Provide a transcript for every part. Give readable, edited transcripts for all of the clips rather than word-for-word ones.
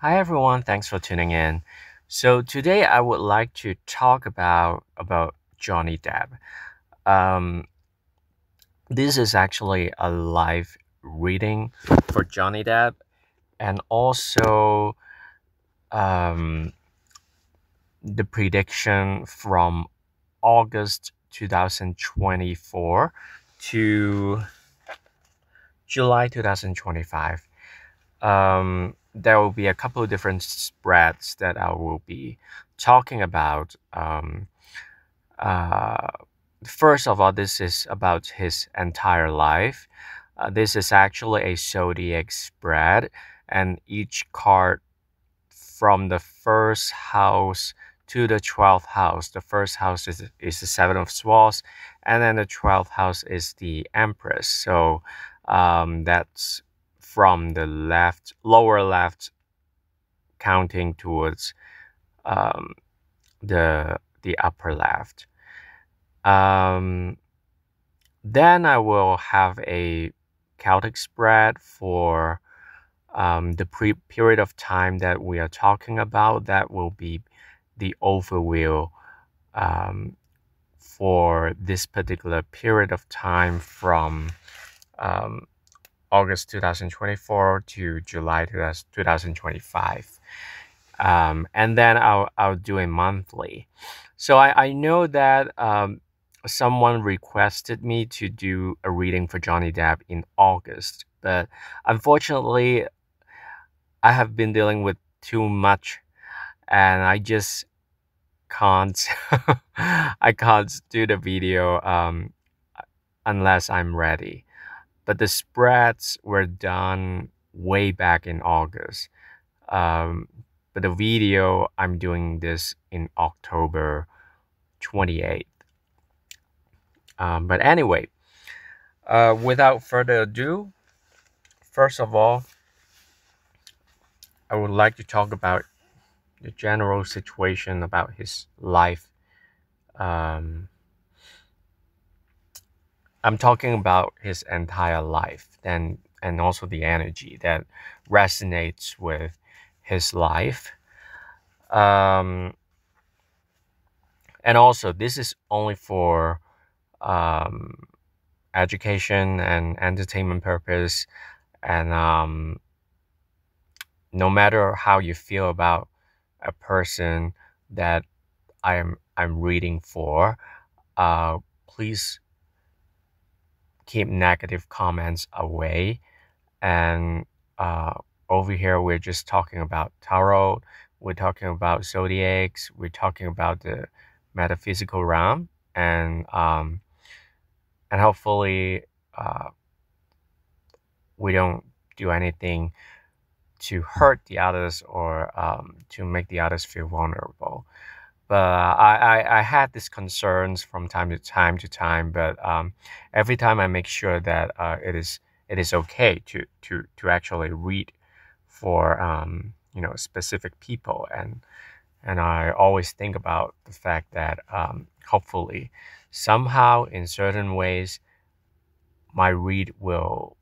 Hi everyone, thanks for tuning in. So today I would like to talk about Johnny Depp. Um, this is actually a live reading for Johnny Depp, and also um, the prediction from August 2024 to July 2025. There will be a couple of different spreads that I will be talking about. Uh, First of all, this is about his entire life. This is actually a zodiac spread, and each card from the first house to the 12th house. The first house is the Seven of Swords, and then the 12th house is the Empress. So that's from the left, lower left, counting towards um, the upper left. Um, then I will have a Celtic spread for the period of time that we are talking about. That will be the overview um, for this particular period of time from um, August 2024 to July 2025. And then I'll do a monthly. So I know that someone requested me to do a reading for Johnny Depp in August, but unfortunately, I have been dealing with too much, and I just can't. I can't do the video unless I'm ready. But the spreads were done way back in August. Um, but the video, I'm doing this in October 28th. But anyway, without further ado, first of all, I would like to talk about the general situation about his life. Um, I'm talking about his entire life, and also the energy that resonates with his life. Um, and also, this is only for um, education and entertainment purpose, and no matter how you feel about a person that I'm reading for, please keep negative comments away. And over here, we're just talking about tarot. We're talking about zodiacs. We're talking about the metaphysical realm, and hopefully, uh, we don't do anything to hurt the others or to make the others feel vulnerable. But I had these concerns from time to time, but every time I make sure that it is okay to actually read for specific people, and I always think about the fact that hopefully somehow in certain ways my read will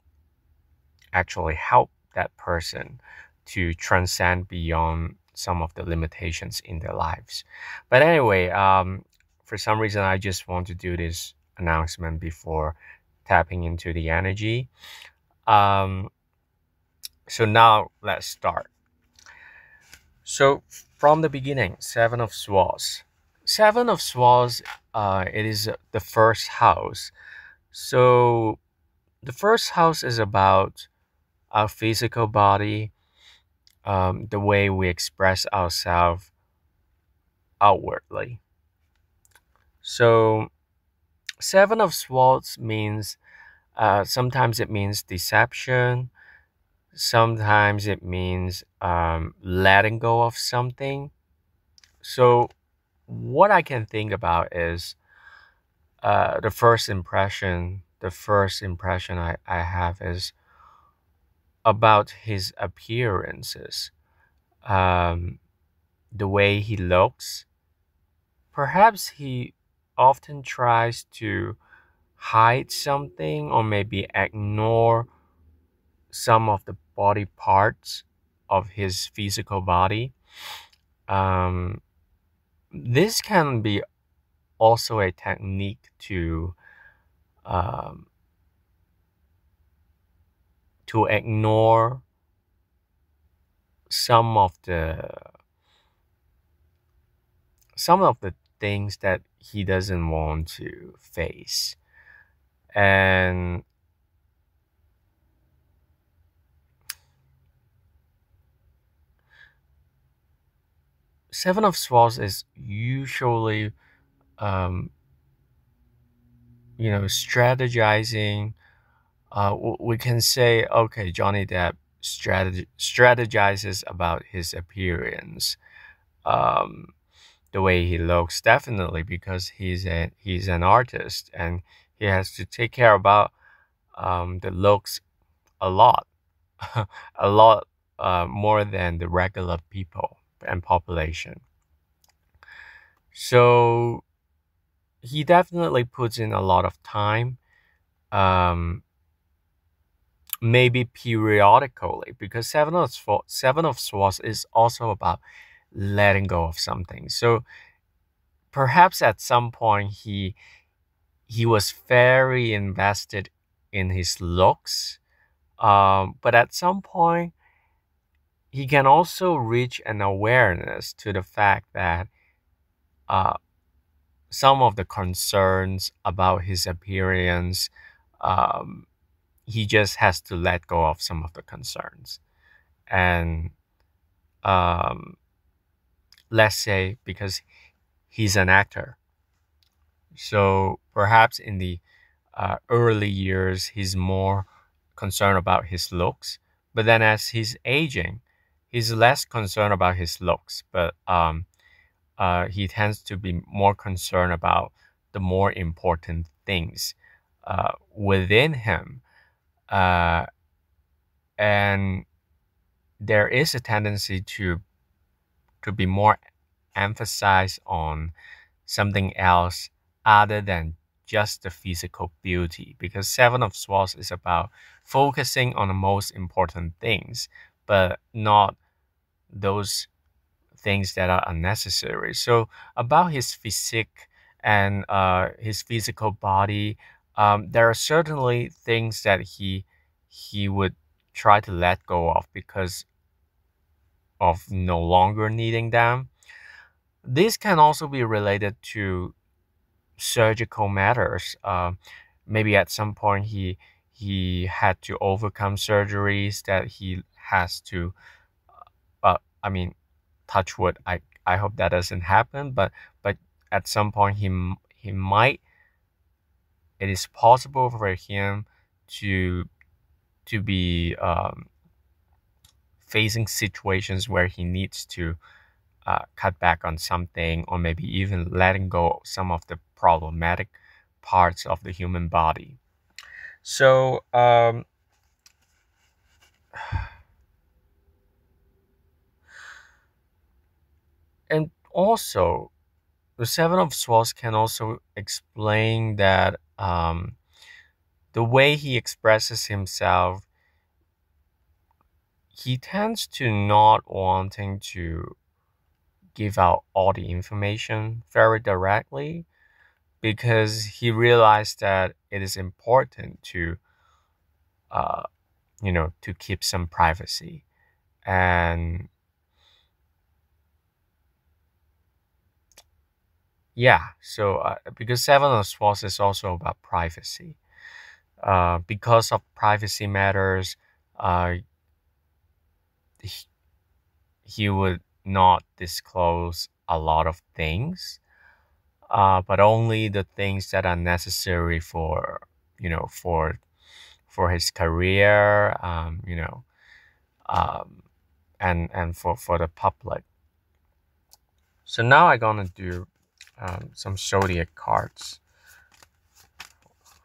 actually help that person to transcend beyond some of the limitations in their lives. But anyway, for some reason, I just want to do this announcement before tapping into the energy. Um, so now let's start. So from the beginning, Seven of Swords. Seven of Swords, it is the first house. So the first house is about our physical body, the way we express ourselves outwardly. So, Seven of Swords means sometimes it means deception, sometimes it means letting go of something. So, what I can think about is the first impression. The first impression I have is about his appearances, um, the way he looks. Perhaps he often tries to hide something or maybe ignore some of the body parts. of his physical body. Um, this can be also a technique um, to ignore some of the some of the things that he doesn't want to face. And Seven of Swords is usually, um, strategizing. We can say, okay, Johnny Depp strategizes about his appearance, um, the way he looks, definitely because he's an artist and he has to take care about the looks a lot, a lot more than the regular people and population. So he definitely puts in a lot of time, um, maybe periodically, because Seven of Swords is also about letting go of something. So perhaps at some point he was very invested in his looks, but at some point he can also reach an awareness to the fact that uh, some of the concerns about his appearance, um, he just has to let go of some of the concerns. And um, let's say because he's an actor, so perhaps in the early years he's more concerned about his looks, but then as he's aging, he's less concerned about his looks, but he tends to be more concerned about the more important things within him. Uh, and there is a tendency to be more emphasized on something else other than just the physical beauty, because Seven of Swords is about focusing on the most important things but not those things that are unnecessary. So about his physique and his physical body, there are certainly things that he would try to let go of because of no longer needing them. This can also be related to surgical matters. Maybe at some point he had to overcome surgeries that he has to. I mean, touch wood. I hope that doesn't happen. But at some point he might. It is possible for him to be facing situations where he needs to cut back on something, or maybe even letting go of some of the problematic parts of the human body. So, and also, the Seven of Swords can also explain that the way he expresses himself, he tends to not wanting to give out all the information very directly because he realized that it is important to uh, to keep some privacy. And yeah, so because Seven of Swords is also about privacy. Because of privacy matters, uh, he, he would not disclose a lot of things, but only the things that are necessary for for his career, um, and for the public. So now I'm gonna do some zodiac cards.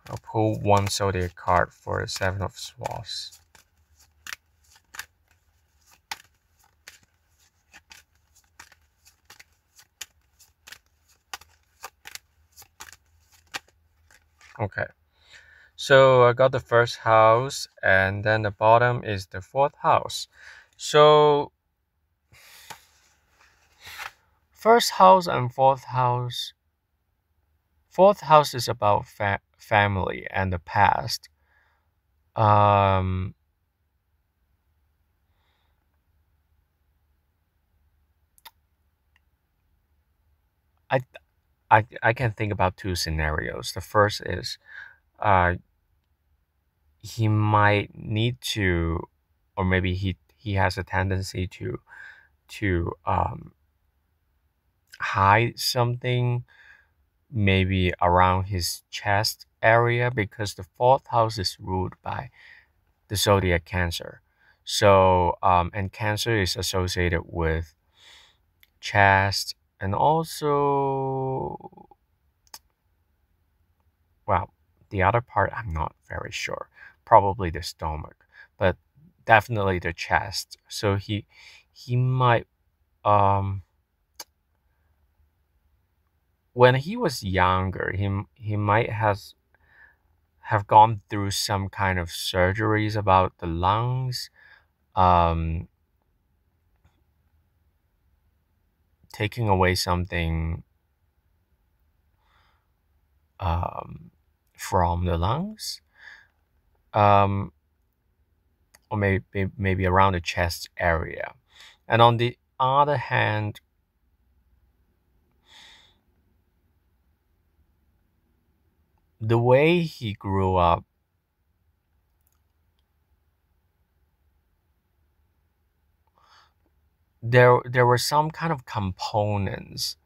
I'll pull one zodiac card for the Seven of Swords. Okay, so I got the first house, and then the bottom is the fourth house. So first house and fourth house. Fourth house is about family and the past. Um, I I can think about two scenarios. The first is uh, he might need to, or maybe he has a tendency to hide something maybe around his chest area because the fourth house is ruled by the zodiac Cancer. So and Cancer is associated with chest and also, well, the other part I'm not very sure. Probably the stomach, but definitely the chest. So he might when he was younger, he might have gone through some kind of surgeries about the lungs, um, taking away something um, from the lungs, um, or maybe around the chest area. And on the other hand, the way he grew up, there were some kind of components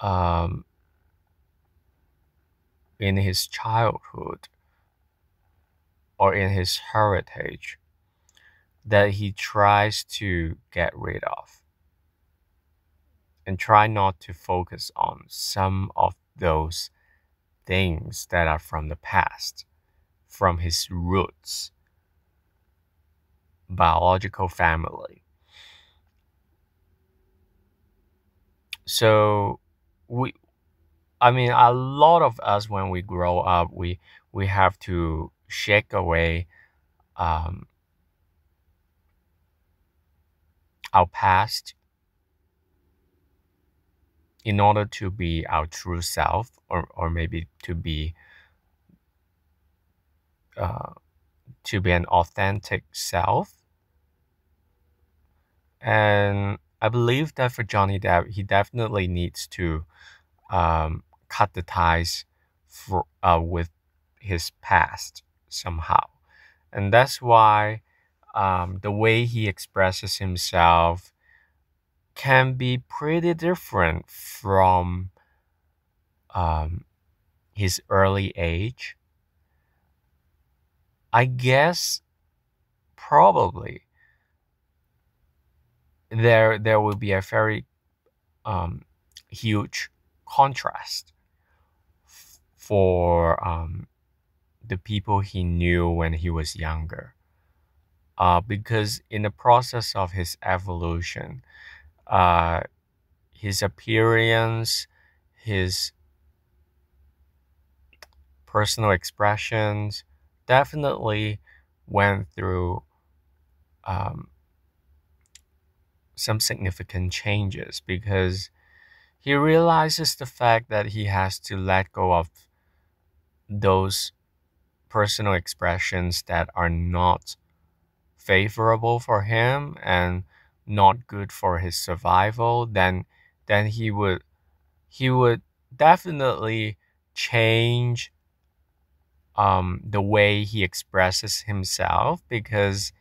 um, in his childhood or in his heritage that he tries to get rid of and try not to focus on some of those things that are from the past, from his roots, biological family. So we I mean a lot of us when we grow up we have to shake away um, our past in order to be our true self or maybe uh, to be an authentic self. And I believe that for Johnny Depp, he definitely needs to cut the ties with his past somehow. And that's why the way he expresses himself can be pretty different from um, his early age. I guess probably there will be a very um, huge contrast for the people he knew when he was younger. Because in the process of his evolution, uh, his appearance, his personal expressions definitely went through um, some significant changes because he realizes the fact that he has to let go of those personal expressions that are not favorable for him and not good for his survival, then he would definitely change the way he expresses himself because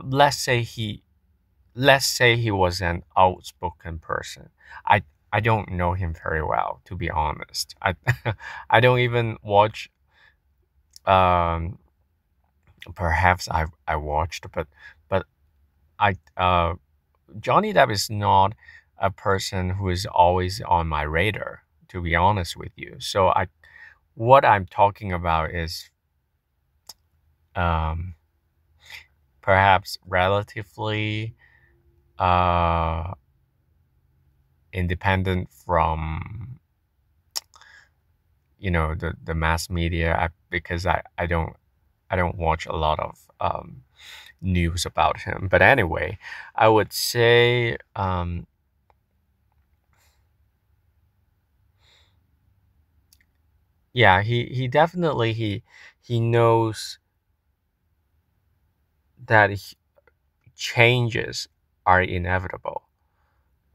let's say he was an outspoken person. I don't know him very well, to be honest. I I don't even watch. Um, perhaps I watched, but I Johnny Depp is not a person who is always on my radar, to be honest with you. So what I'm talking about is um, perhaps relatively uh, independent from the mass media because I don't watch a lot of news about him. But anyway, I would say yeah, he definitely he knows that changes are inevitable,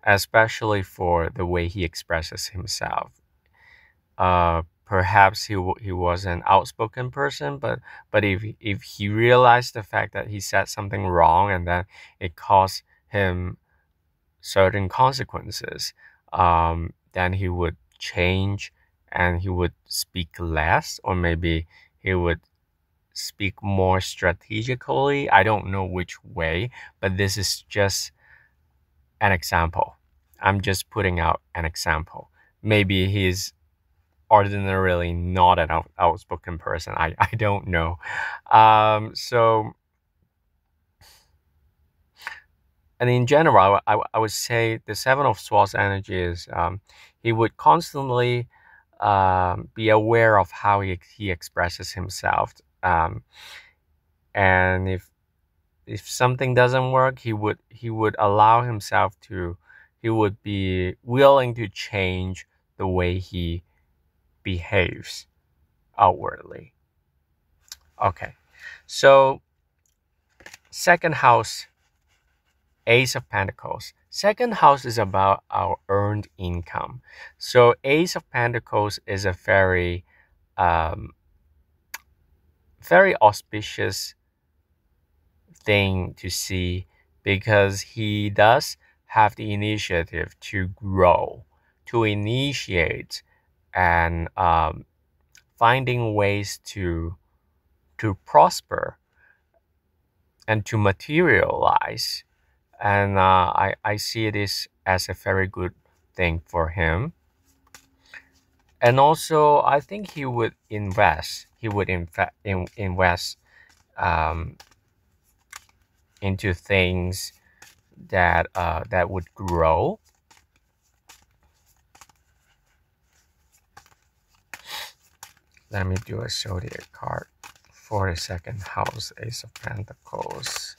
especially for the way he expresses himself. Perhaps he was an outspoken person, but if he realized the fact that he said something wrong and then it caused him certain consequences, then he would change and he would speak less, or maybe he would speak more strategically. I don't know which way, but this is just an example. I'm just putting out an example. Maybe he's ordinarily not an outspoken person. I don't know. So, and in general, I would say the Seven of Swords energy is he would constantly be aware of how he expresses himself. And if something doesn't work, he would allow himself to, he would be willing to change the way he behaves outwardly. Okay, so second house, Ace of Pentacles. Second house is about our earned income. So Ace of Pentacles is a um, very auspicious thing to see because he does have the initiative to grow, to initiate, and finding ways to prosper and to materialize. And I see this as a very good thing for him. And also, I think he would invest. He would invest um, into things that would grow. Let me do a zodiac card for the second house, Ace of Pentacles.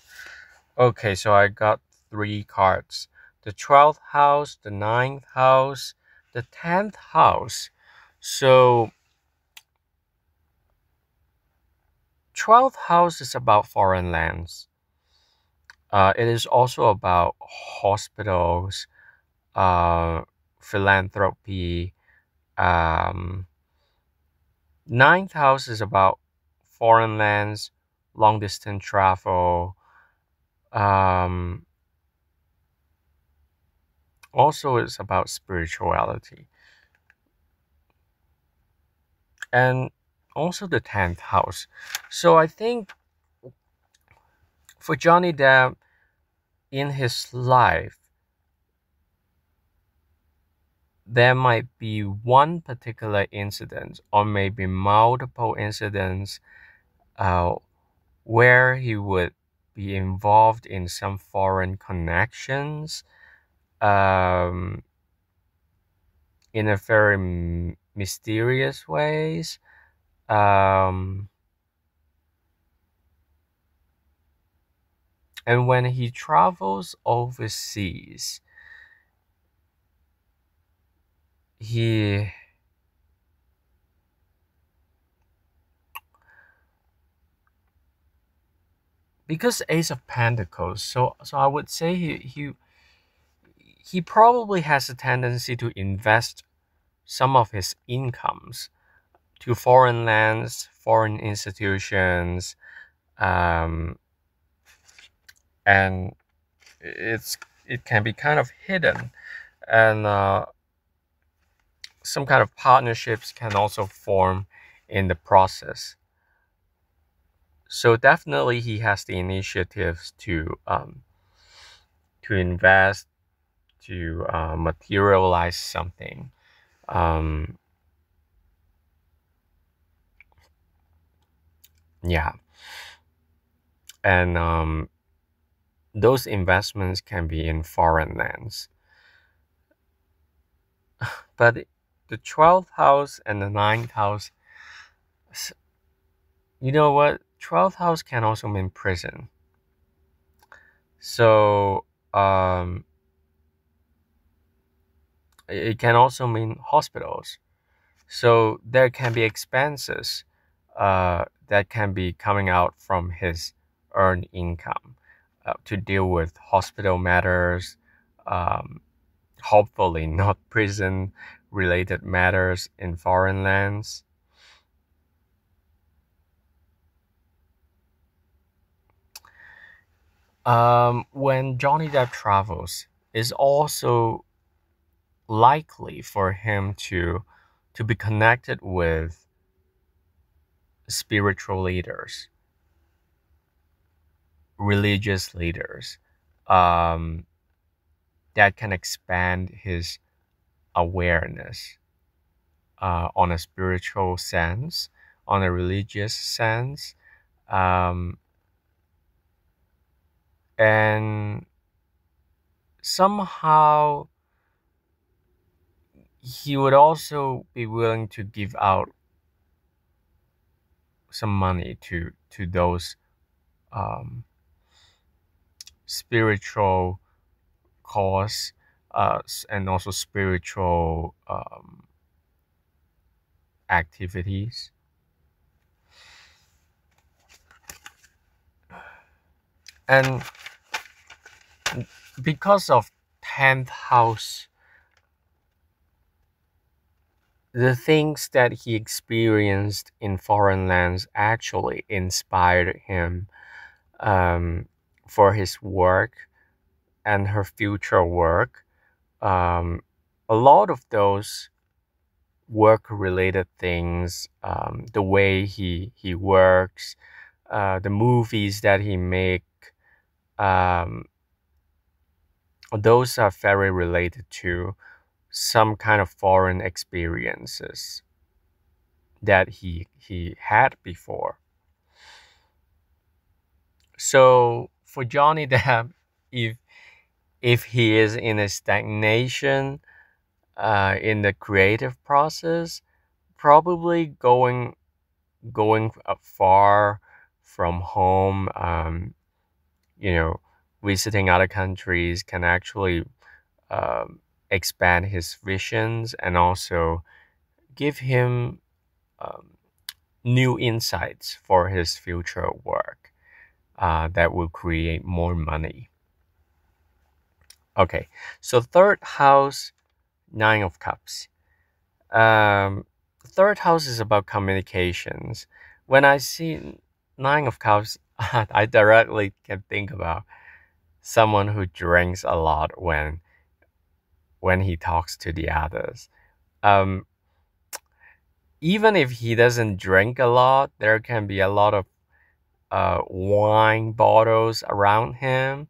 Okay, so I got 3 cards. The 12th house, the 9th house, the 10th house. So 12th house is about foreign lands. It is also about hospitals, philanthropy. Um, 9th house is about foreign lands, long distance travel. Um, Also, it's about spirituality. And also the 10th house. So I think for Johnny Depp in his life, there might be one particular incident or maybe multiple incidents uh, where he would be involved in some foreign connections um, in a very mysterious ways. Um, and when he travels overseas, he because Ace of Pentacles, so I would say he probably has a tendency to invest some of his incomes to foreign lands, foreign institutions, um, and it can be kind of hidden, and some kind of partnerships can also form in the process. So definitely he has the initiatives to invest, to materialize something. Um, yeah, and those investments can be in foreign lands. But the 12th house and the 9th house, you know what? 12th house can also mean prison. So it can also mean hospitals. So there can be expenses that can be coming out from his earned income to deal with hospital matters, um, hopefully not prison related matters in foreign lands. When Johnny Depp travels, it's also likely for him to be connected with spiritual leaders, religious leaders, um, that can expand his awareness on a spiritual sense, on a religious sense, um, and somehow he would also be willing to give out some money to those um, spiritual cause and also spiritual activities. And because of 10th house, the things that he experienced in foreign lands actually inspired him for his work and her future work. Um, a lot of those work related things, the way he works, the movies that he make, um, those are very related to some kind of foreign experiences that he had before. So for Johnny Depp, if if he is in a stagnation in the creative process, probably going far from home, you know, visiting other countries can actually um, expand his visions and also give him um, new insights for his future work that will create more money. Okay, so third house, Nine of Cups. Um, third house is about communications. When I see Nine of Cups, I directly can think about someone who drinks a lot when he talks to the others. Um, Even if he doesn't drink a lot, there can be a lot of wine bottles around him.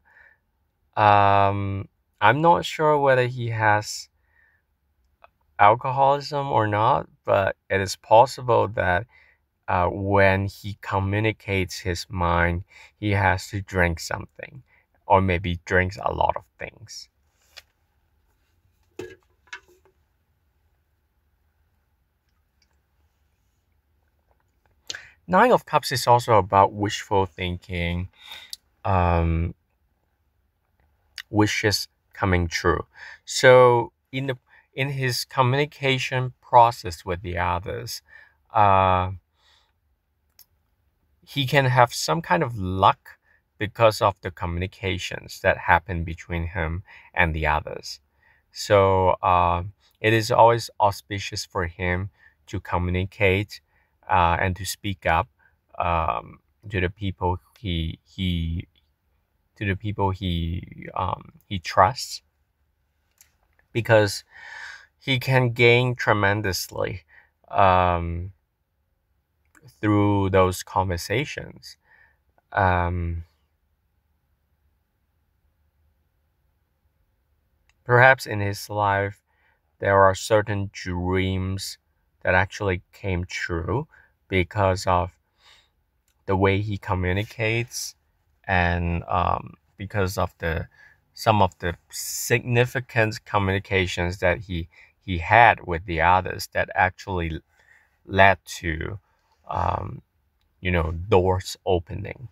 I'm not sure whether he has alcoholism or not, but it is possible that when he communicates his mind, he has to drink something, or maybe drinks a lot of things. Nine of Cups is also about wishful thinking, um, wishes coming true. So in his communication process with the others, uh, he can have some kind of luck because of the communications that happen between him and the others. So it is always auspicious for him to communicate and to speak up to the people he trusts, because he can gain tremendously um, through those conversations. Um, Perhaps in his life, there are certain dreams that actually came true because of the way he communicates and because of the some of the significant communications that he had with the others that actually led to doors opening.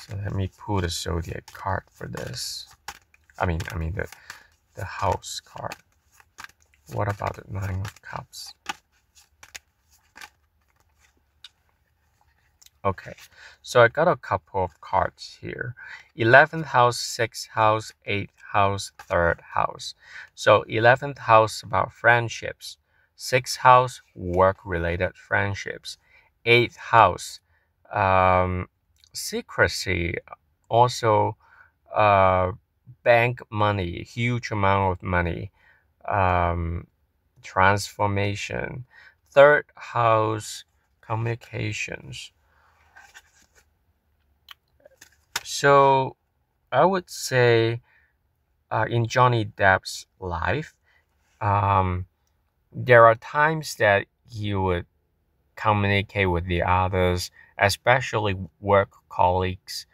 So let me pull the zodiac card for this. I mean the house card. What about the Nine of Cups? Okay, so I got a couple of cards here. 11th house, 6th house, 8th house, 3rd house. So 11th house about friendships. 6th house, work-related friendships. 8th house, secrecy. Also, uh, bank money, huge amount of money. Um, transformation. 3rd house, communications. So I would say in Johnny Depp's life, um, there are times that he would communicate with the others, especially work colleagues,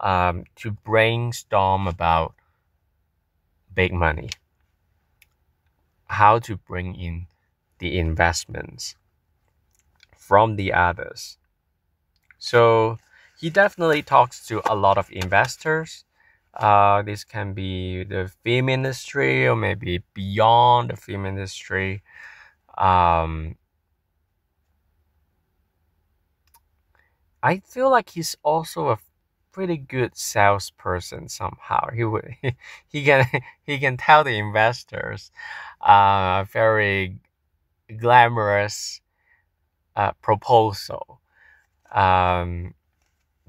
to brainstorm about big money, how to bring in the investments from the others. So he definitely talks to a lot of investors. This can be the film industry or maybe beyond the film industry. Um, I feel like he's also a pretty good salesperson somehow. He can he can tell the investors very glamorous proposal. Um,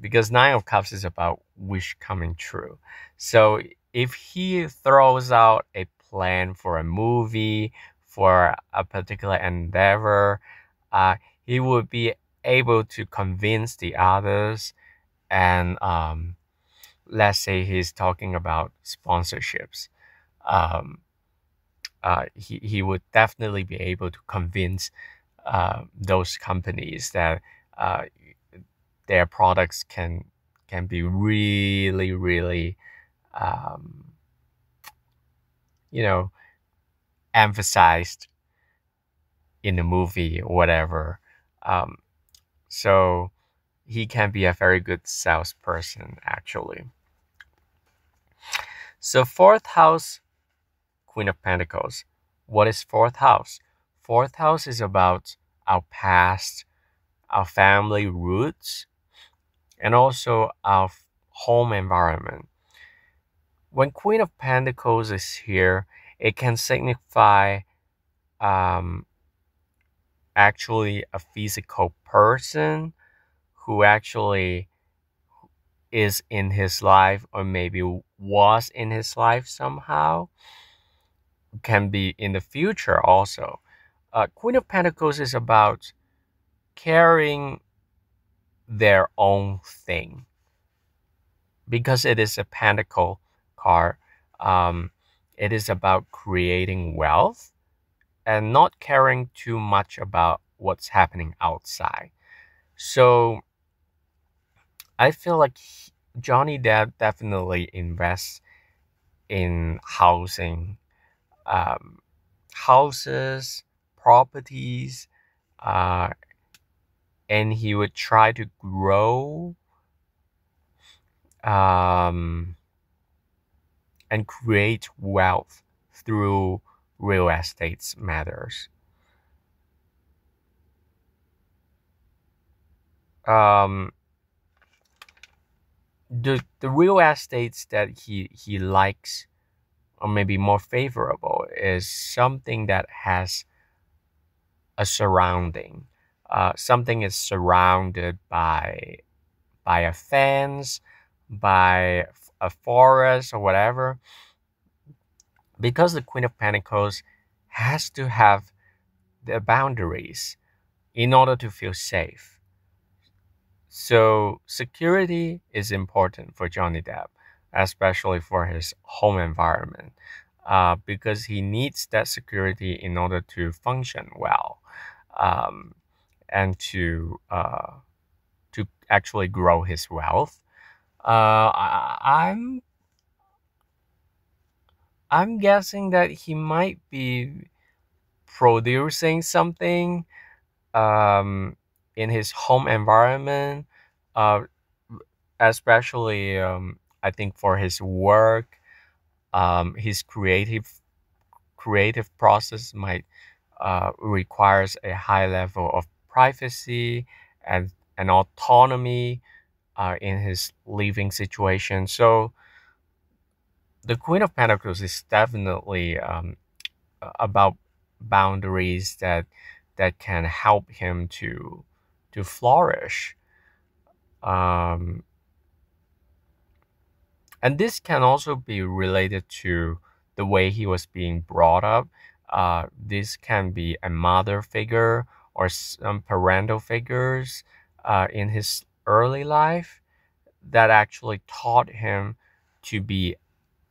because Nine of Cups is about wish coming true. So if he throws out a plan for a movie, for a particular endeavor, uh, he would be able to convince the others. And let's say he's talking about sponsorships. Um, he would definitely be able to convince those companies that uh, their products can be really um, you know emphasized in the movie or whatever. Um, so he can be a very good salesperson actually. So 4th house, Queen of Pentacles. What is 4th house? 4th house is about our past, our family roots, and also our home environment. When Queen of Pentacles is here, it can signify um, actually a physical person who actually is in his life or maybe was in his life somehow. Can be in the future also. Queen of Pentacles is about carrying their own thing because it is a pentacle card. Um, it is about creating wealth and not caring too much about what's happening outside. So I feel like Johnny Depp definitely invests in housing, um, houses, properties, uh, and he would try to grow um, and create wealth through real estate matters. Um, the real estates that he likes or maybe more favorable is something that has a surrounding. Something is surrounded by a fence, by a forest or whatever. Because the Queen of Pentacles has to have the boundaries in order to feel safe. So security is important for Johnny Depp, especially for his home environment, because he needs that security in order to function well, um, and to actually grow his wealth. I'm guessing that he might be producing something in his home environment, uh, especially I think for his work, his creative process might requires a high level of privacy and autonomy in his living situation. So the Queen of Pentacles is definitely about boundaries that can help him to flourish. Um, and this can also be related to the way he was being brought up. This can be a mother figure or some parental figures in his early life that actually taught him to be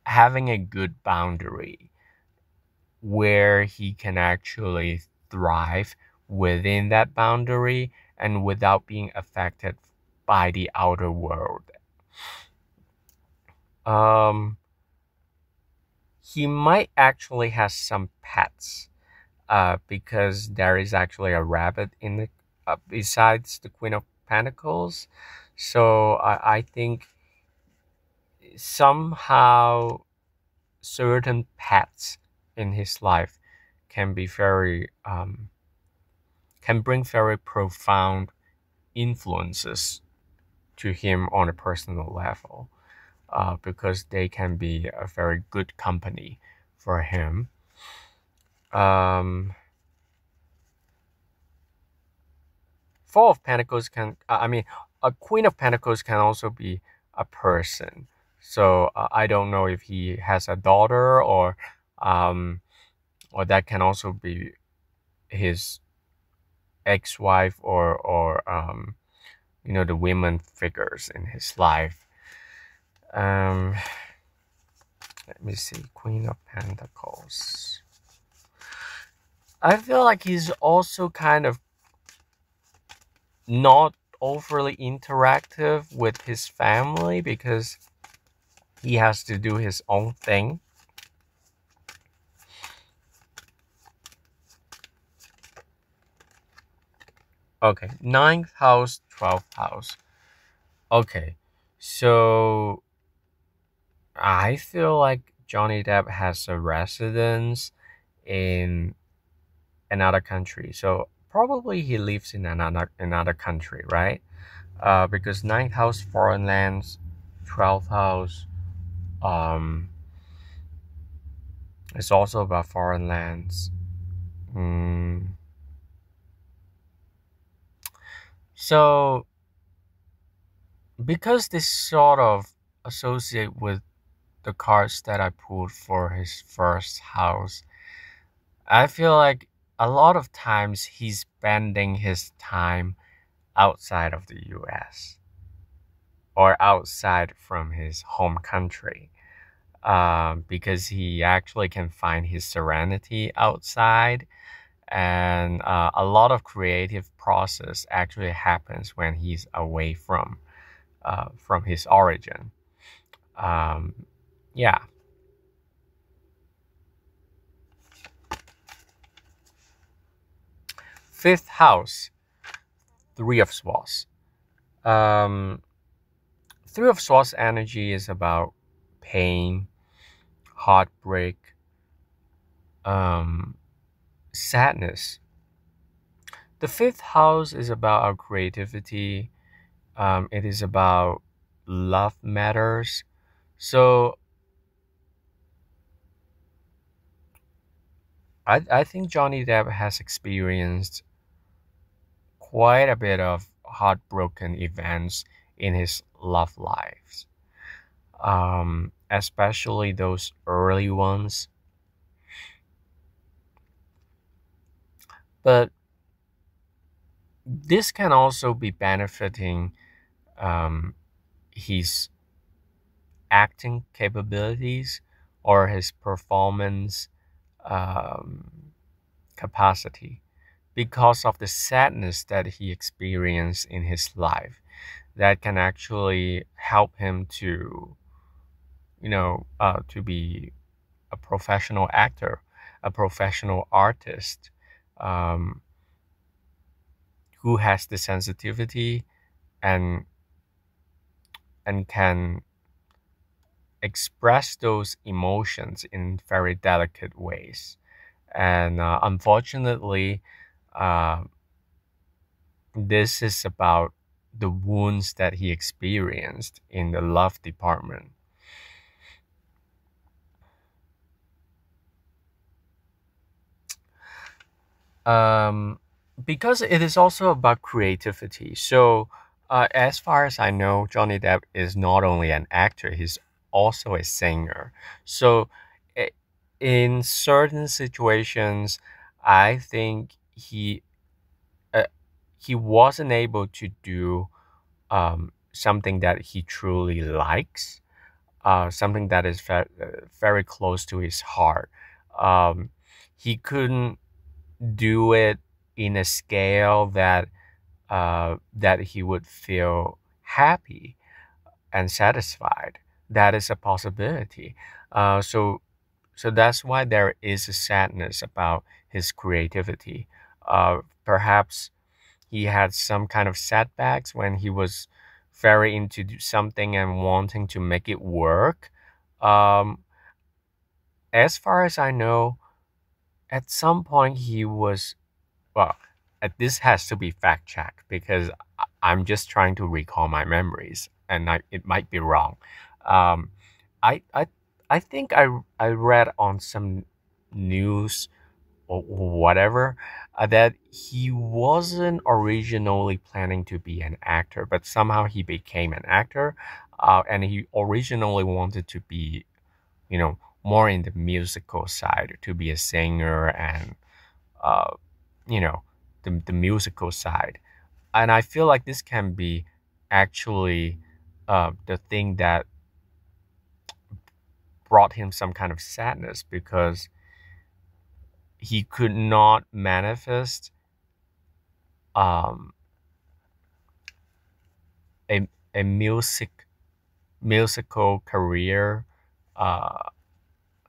having a good boundary where he can actually thrive within that boundary and without being affected by the outer world. Um, he might actually have some pets, because there is actually a rabbit in the besides the Queen of Pentacles. So I think somehow certain pets in his life can be very can bring very profound influences to him on a personal level, because they can be a very good company for him. Um, Four of Pentacles can, I mean, a Queen of Pentacles can also be a person. So I don't know if he has a daughter, um, or that can also be his ex-wife, or the women figures in his life. Um, Let me see, Queen of Pentacles. I feel like he's also kind of not overly interactive with his family because he has to do his own thing. Okay, ninth house, 12th house. Okay, so I feel like Johnny Depp has a residence in another country. So probably he lives in another country, right? Because ninth house, foreign lands, 12th house, um, it's also about foreign lands. Mm. So because this sort of associate with the cards that I pulled for his first house, I feel like a lot of times he's spending his time outside of the US or outside from his home country, because he actually can find his serenity outside. And a lot of creative process actually happens when he's away from his origin. Um, yeah. Fifth house, Three of Swords. Um, Three of Swords energy is about pain, heartbreak, um, sadness. The fifth house is about our creativity. It is about love matters. So I think Johnny Depp has experienced quite a bit of heartbroken events in his love lives, especially those early ones. But this can also be benefiting um, his acting capabilities or his performance um, capacity because of the sadness that he experienced in his life that can actually help him to be a professional actor, a professional artist, um, who has the sensitivity and and can express those emotions in very delicate ways. And unfortunately, uh, this is about the wounds that he experienced in the love department. Um, because it is also about creativity. So, as far as I know, Johnny Depp is not only an actor, he's also a singer. So, i- in certain situations, I think uh, he wasn't able to do something that he truly likes, something that is very close to his heart. Um, he couldn't do it in a scale that he would feel happy and satisfied. That is a possibility. So that's why there is a sadness about his creativity. Perhaps he had some kind of setbacks when he was very into something and wanting to make it work. Um, as far as I know, at some point he was, well, this has to be fact checked because I'm just trying to recall my memories and it might be wrong. Um, I, I, I think I read on some news or whatever, that he wasn't originally planning to be an actor, but somehow he became an actor. And he originally wanted to be, more in the musical side, to be a singer and, uh, you know, the musical side. And I feel like this can be actually the thing that brought him some kind of sadness because he could not manifest um, a a musical career uh,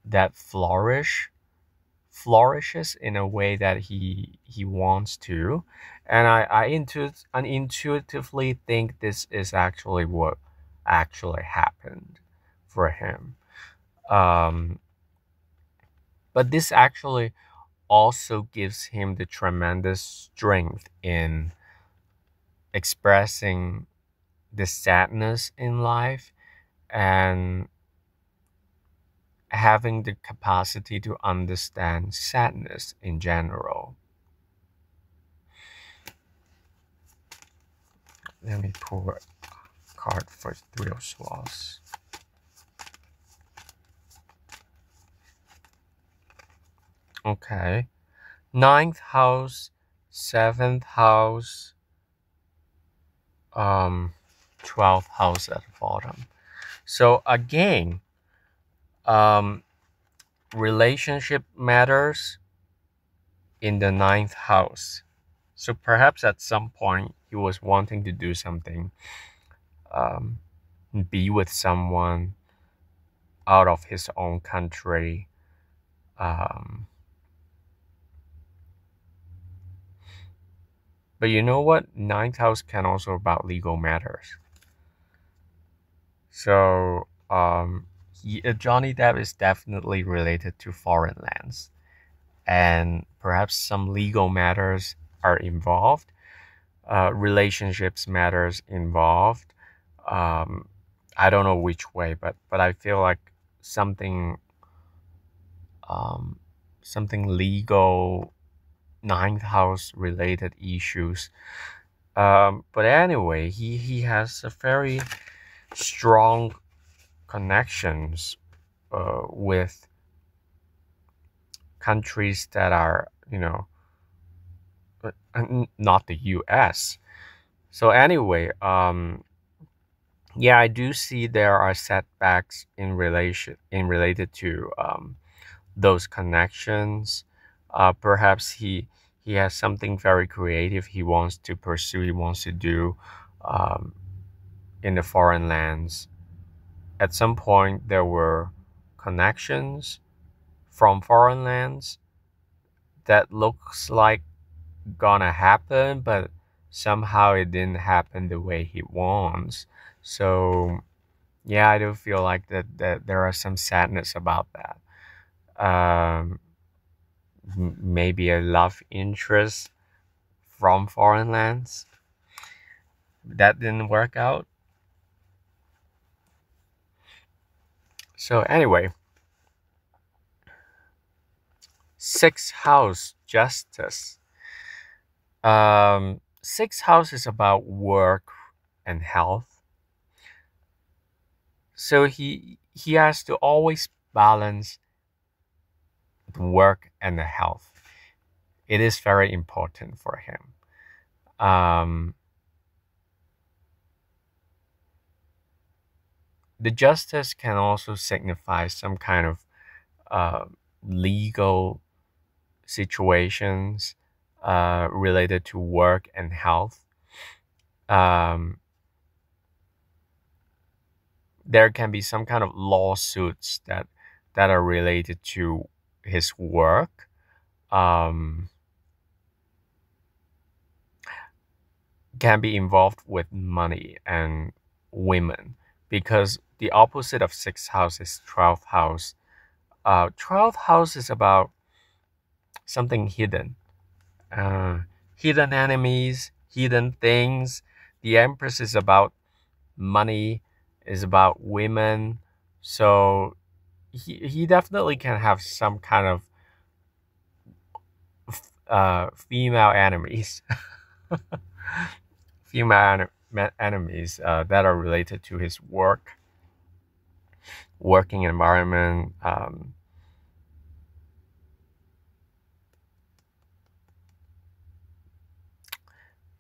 that flourishes in a way that he wants to, and I intuitively think this is actually what actually happened for him. Um, but this actually also gives him the tremendous strength in expressing the sadness in life and having the capacity to understand sadness in general. Let me pull a card for Three of Swords. Okay. Ninth house, seventh house, um, 12th house at the bottom. So again, um, relationship matters in the ninth house. So perhaps at some point he was wanting to do something, um, be with someone out of his own country. Um, but you know what? Ninth house can also about legal matters. So Johnny Depp is definitely related to foreign lands, and perhaps some legal matters are involved. Relationships matters involved. Um, I don't know which way, but I feel like something um, something legal, ninth house related issues. But anyway, he has a very strong connections with countries that are, not the U.S. So anyway, yeah, I do see there are setbacks in related to those connections. Perhaps he has something very creative he wants to pursue. He wants to do um, in the foreign lands. At some point, there were connections from foreign lands that looks like gonna happen, but somehow it didn't happen the way he wants. So yeah, I do feel like that there are some sadness about that. Um, Maybe a love interest from foreign lands that didn't work out. So anyway, sixth house justice. Sixth house is about work and health. So he has to always balance the work and the health. It is very important for him. Um, the justice can also signify some kind of uh, legal situations related to work and health. Um, there can be some kind of lawsuits that are related to his work. Um, can be involved with money and women because the opposite of sixth house is 12th house. 12th house is about something hidden, uh, hidden enemies, hidden things. The Empress is about money, is about women. So he definitely can have some kind of female enemies, enemies that are related to his working environment.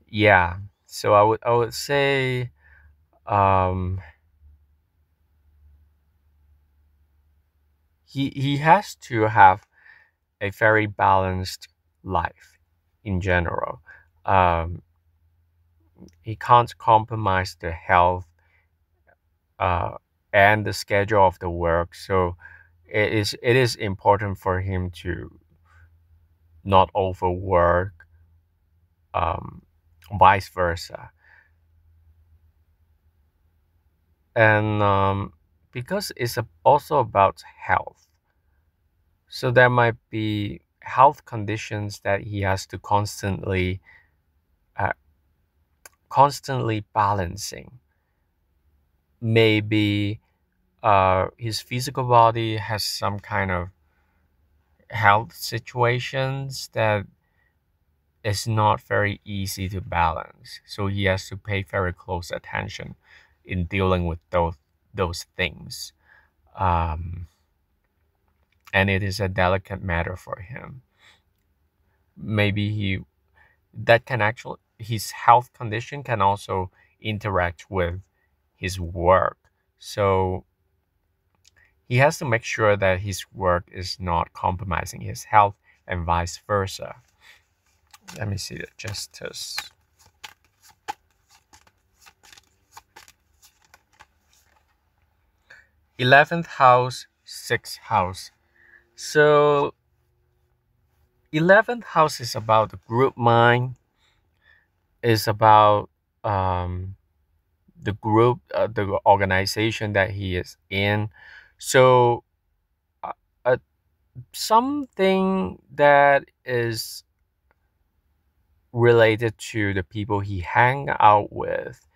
Yeah, so I would say um, he has to have a very balanced life in general. Um, he can't compromise the health uh, and the schedule of the work. So it is important for him to not overwork, um, vice versa, and because it's also about health. So there might be health conditions that he has to uh, constantly balancing. Maybe his physical body has some kind of health situations that is not very easy to balance. So he has to pay very close attention in dealing with those things. Um, and it is a delicate matter for him. Maybe that can actually his health condition can also interact with his work. So he has to make sure that his work is not compromising his health and vice versa. Let me see the justice. 11th house, 6th house. So 11th house is about the group mind, is about um, the group, the organization that he is in. So uh, uh, something that is related to the people he hang out with,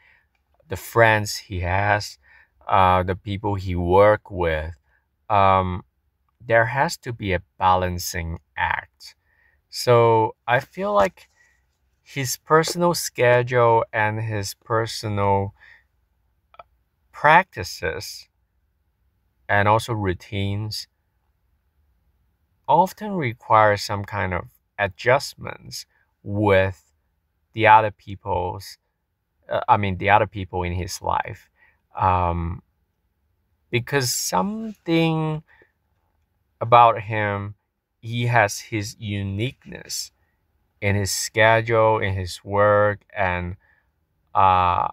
the friends he has, the people he work with. Um, there has to be a balancing act. So I feel like his personal schedule and his personal practices and also routines often require some kind of adjustments with the other people's the other people in his life, um, because something about him, he has his uniqueness in his schedule, in his work, uh,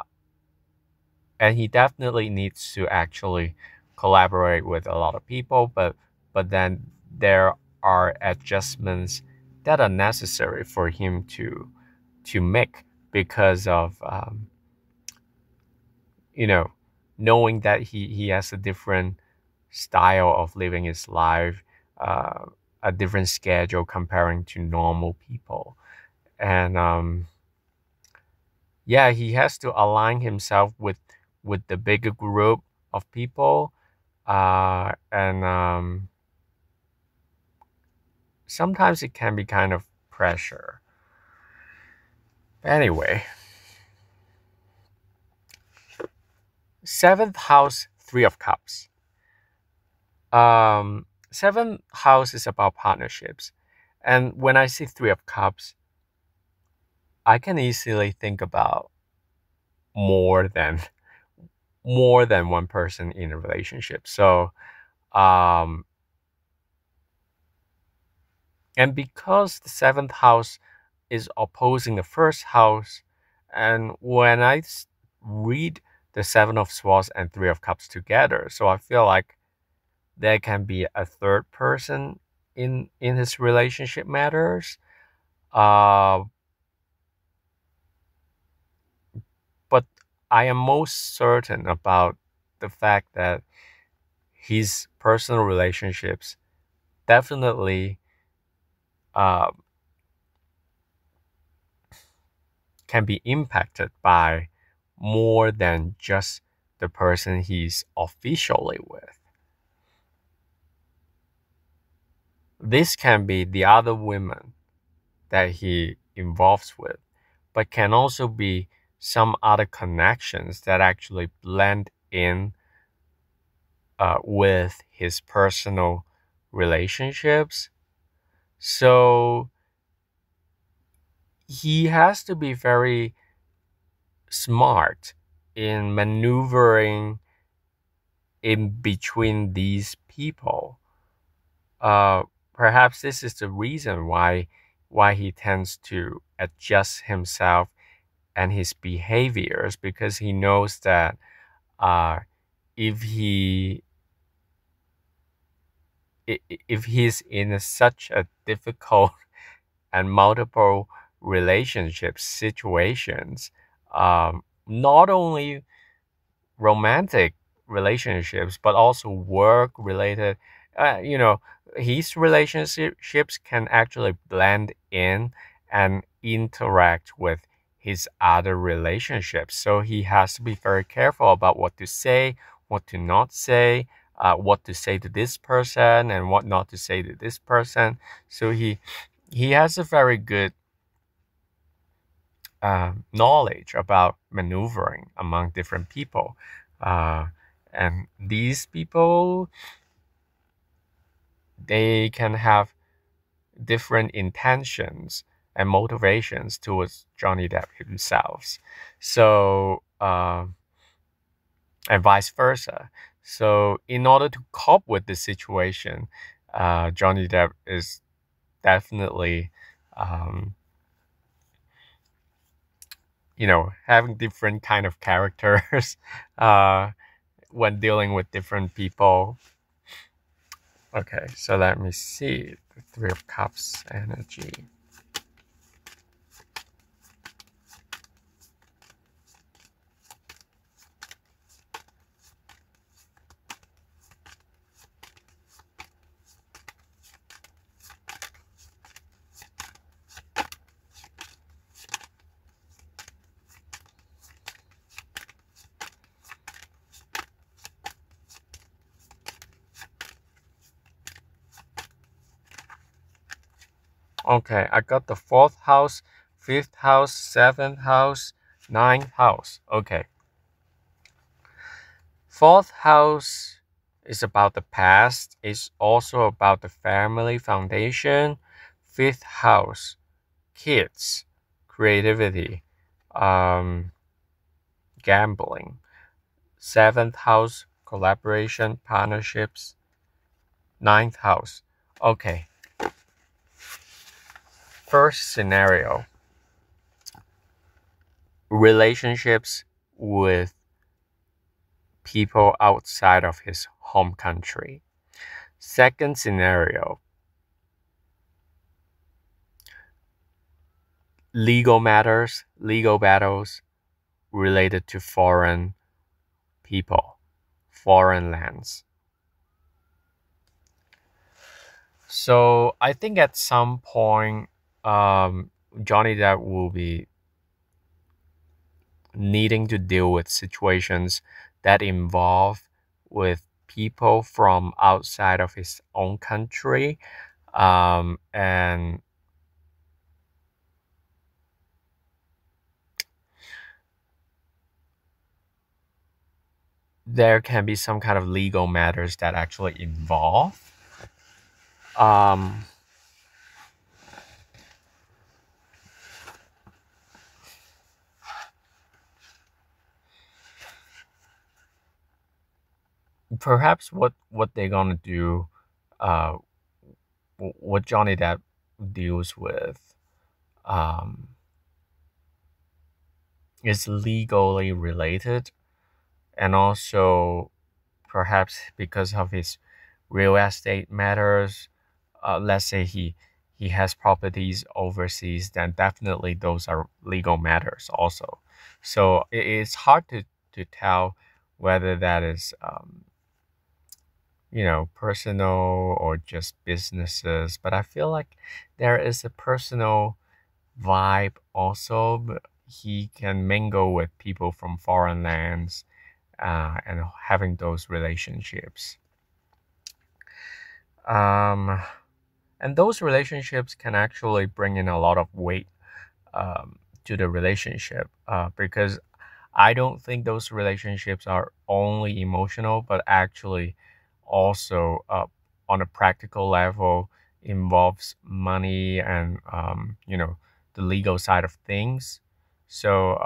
and he definitely needs to actually collaborate with a lot of people. But then there are adjustments that are necessary for him to make because of you know, knowing that he has a different style of living his life, uh, a different schedule comparing to normal people. And yeah, he has to align himself with the bigger group of people. And sometimes it can be kind of pressure. Anyway, seventh house, Three of Cups. Seventh house is about partnerships. And when I see Three of Cups, I can easily think about more than more than one person in a relationship. So, um, and because the seventh house is opposing the first house, and when read the Seven of Swords and Three of Cups together, so I feel like there can be a third person in his relationship matters. Uh, but I am most certain about the fact that his personal relationships definitely uh, can be impacted by more than just the person he's officially with. This can be the other women that he involves with, but can also be some other connections that actually blend in with his personal relationships. So he has to be very smart in maneuvering in between these people. Uh, Perhaps this is the reason why he tends to adjust himself and his behaviors, because he knows that uh, if he if he's in such a difficult and multiple relationship situations, not only romantic relationships, but also work related. You know, his relationships can actually blend in and interact with his other relationships. So he has to be very careful about what to say, what to not say, what to say to this person, and what not to say to this person. So he has a very good knowledge about maneuvering among different people. Uh, and these people, they can have different intentions and motivations towards Johnny Depp himself. So, and vice versa. So, in order to cope with the situation, Johnny Depp is definitely, um, having different kind of characters when dealing with different people. Okay, so let me see the Three of Cups energy. Okay, I got the fourth house, fifth house, seventh house, ninth house. Okay. Fourth house is about the past. It's also about the family foundation. Fifth house, kids, creativity, um, gambling. Seventh house, collaboration, partnerships. Ninth house. Okay. First scenario, relationships with people outside of his home country. Second scenario, legal matters, legal battles related to foreign people, foreign lands. So I think at some point, Johnny Depp will be needing to deal with situations that involve with people from outside of his own country, and there can be some kind of legal matters that actually involve. Um, Perhaps what they're gonna do, uh, what Johnny Depp deals with, um, is legally related, and also perhaps because of his real estate matters. Let's say he has properties overseas, then definitely those are legal matters also. So it's hard to tell whether that is personal or just businesses. But I feel like there is a personal vibe also. But he can mingle with people from foreign lands, and having those relationships. Um, and those relationships can actually bring in a lot of weight, to the relationship, because I don't think those relationships are only emotional, but actually also, on a practical level, involves money and, the legal side of things. So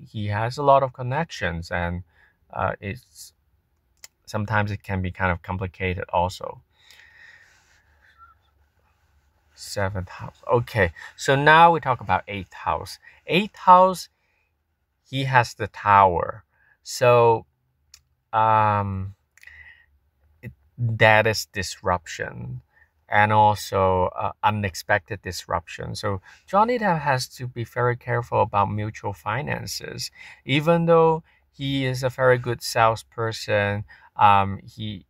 he has a lot of connections, and it's sometimes it can be kind of complicated also. Seventh house. Okay, so now we talk about eighth house. Eighth house, he has the tower. So um that is disruption, and also unexpected disruption. So Johnny Depp has to be very careful about mutual finances. Even though he is a very good salesperson, he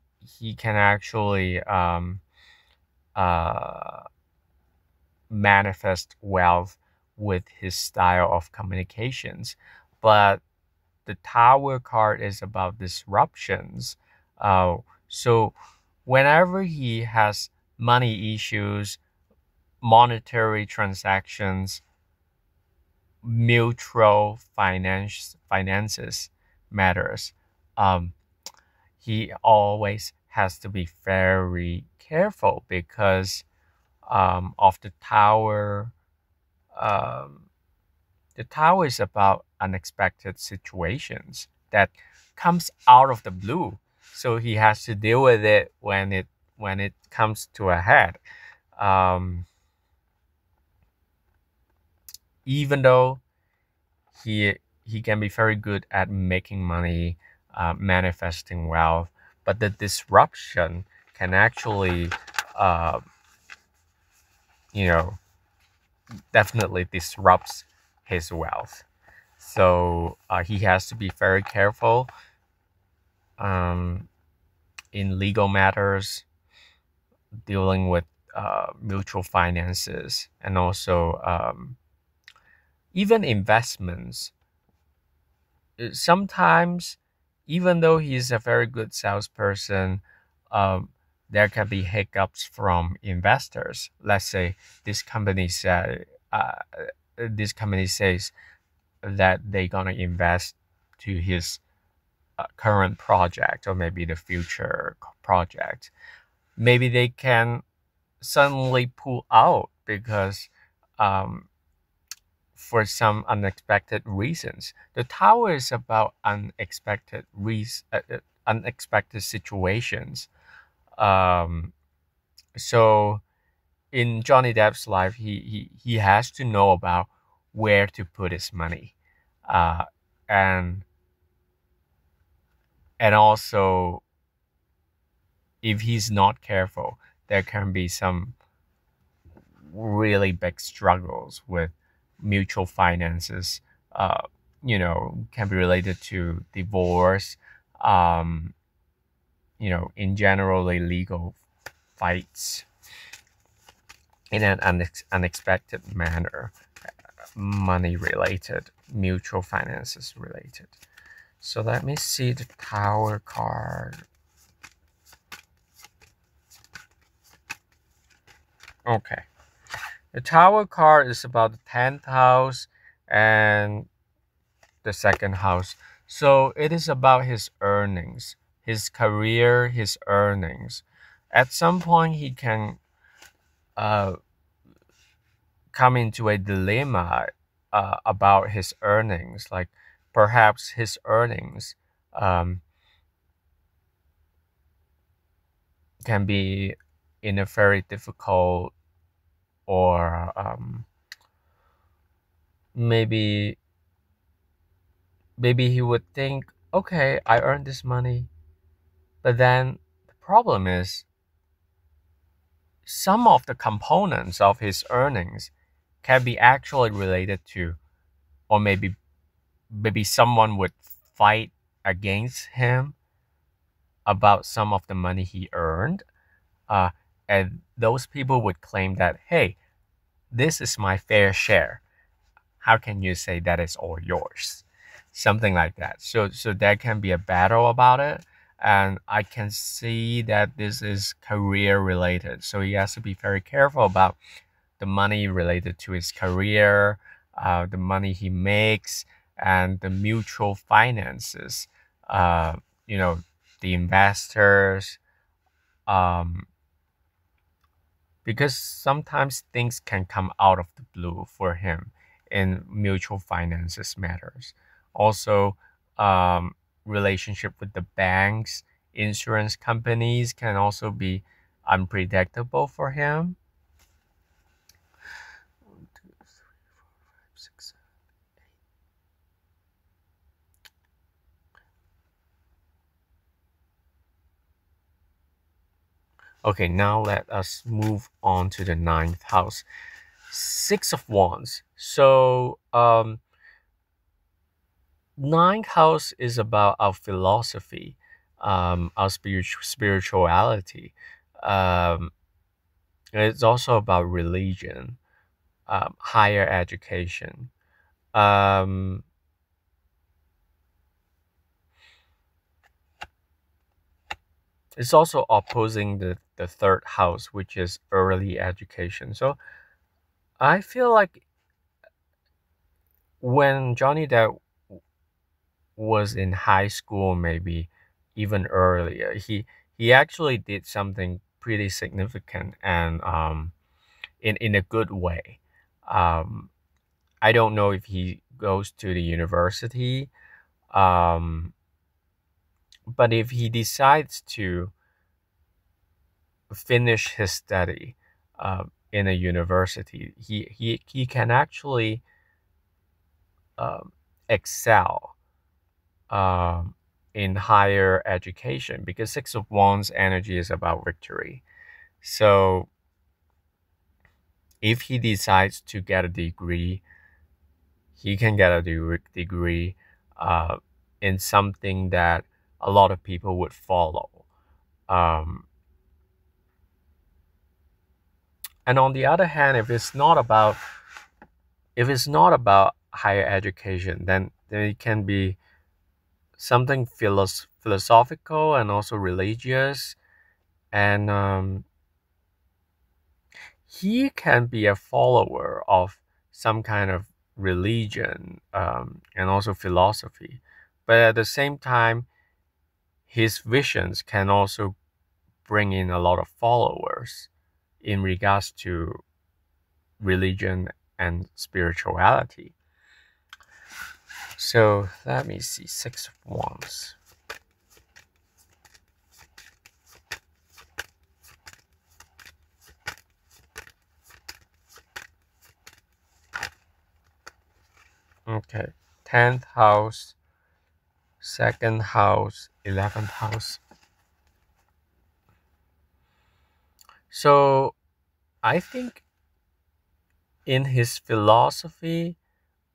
can actually uh, manifest wealth with his style of communications. But the Tower card is about disruptions. So whenever he has money issues, monetary transactions, mutual finances matters, um, he always has to be very careful because, of the tower. Um, the tower is about unexpected situations that comes out of the blue. So he has to deal with it when it comes to a head. Um, Even though he can be very good at making money, manifesting wealth, but the disruption can actually, uh, you know, definitely disrupts his wealth. So he has to be very careful, um, in legal matters, dealing with mutual finances, and also, even investments. Sometimes, even though he's a very good salesperson, um, there can be hiccups from investors. Let's say this company said, this company says that they're gonna invest to his current project or maybe the future project. Maybe they can suddenly pull out because, um, for some unexpected reasons. The tower is about unexpected situations. Um, so in Johnny Depp's life, he has to know about where to put his money, uh, and and also if he's not careful, there can be some really big struggles with mutual finances, can be related to divorce, um, in generally legal fights in an unexpected manner, money related, mutual finances related. So let me see the Tower card. Okay. The Tower card is about the 10th house and the second house. So it is about his earnings, his career, his earnings. At some point, he can uh, come into a dilemma about his earnings. Like perhaps his earnings um, can be in a very difficult, or maybe maybe he would think, okay, I earned this money, but then the problem is some of the components of his earnings can be actually related to, or maybe someone would fight against him about some of the money he earned, uh, and those people would claim that, hey, this is my fair share. How can you say that is all yours? Something like that. So there can be a battle about it, and I can see that this is career related. So he has to be very careful about the money related to his career, the money he makes, and the mutual finances. Uh, you know, the investors. Um, because sometimes things can come out of the blue for him in mutual finances matters. Also, relationship with the banks, insurance companies can also be unpredictable for him. 1, 2, 3, 4, 5, 6, 7. Okay, now let us move on to the ninth house. Six of Wands. So, ninth house is about our philosophy, our spirituality. Um, it's also about religion, higher education. Um, it's also opposing the third house, which is early education. So I feel like when Johnny Depp was in high school, maybe even earlier, he actually did something pretty significant, and in a good way. Um, I don't know if he goes to the university, um, but if he decides to finish his study in a university, he can actually um, excel um, in higher education, because Six of Wands energy is about victory. So if he decides to get a degree, he can get a degree uh, in something that a lot of people would follow. Um, and on the other hand, if it's not about higher education, then it can be something philosophical and also religious, and he can be a follower of some kind of religion, and also philosophy, but at the same time his visions can also bring in a lot of followers in regards to religion and spirituality. So let me see, Six of Wands. Okay, 10th house, second house, 11th house. So I think in his philosophy,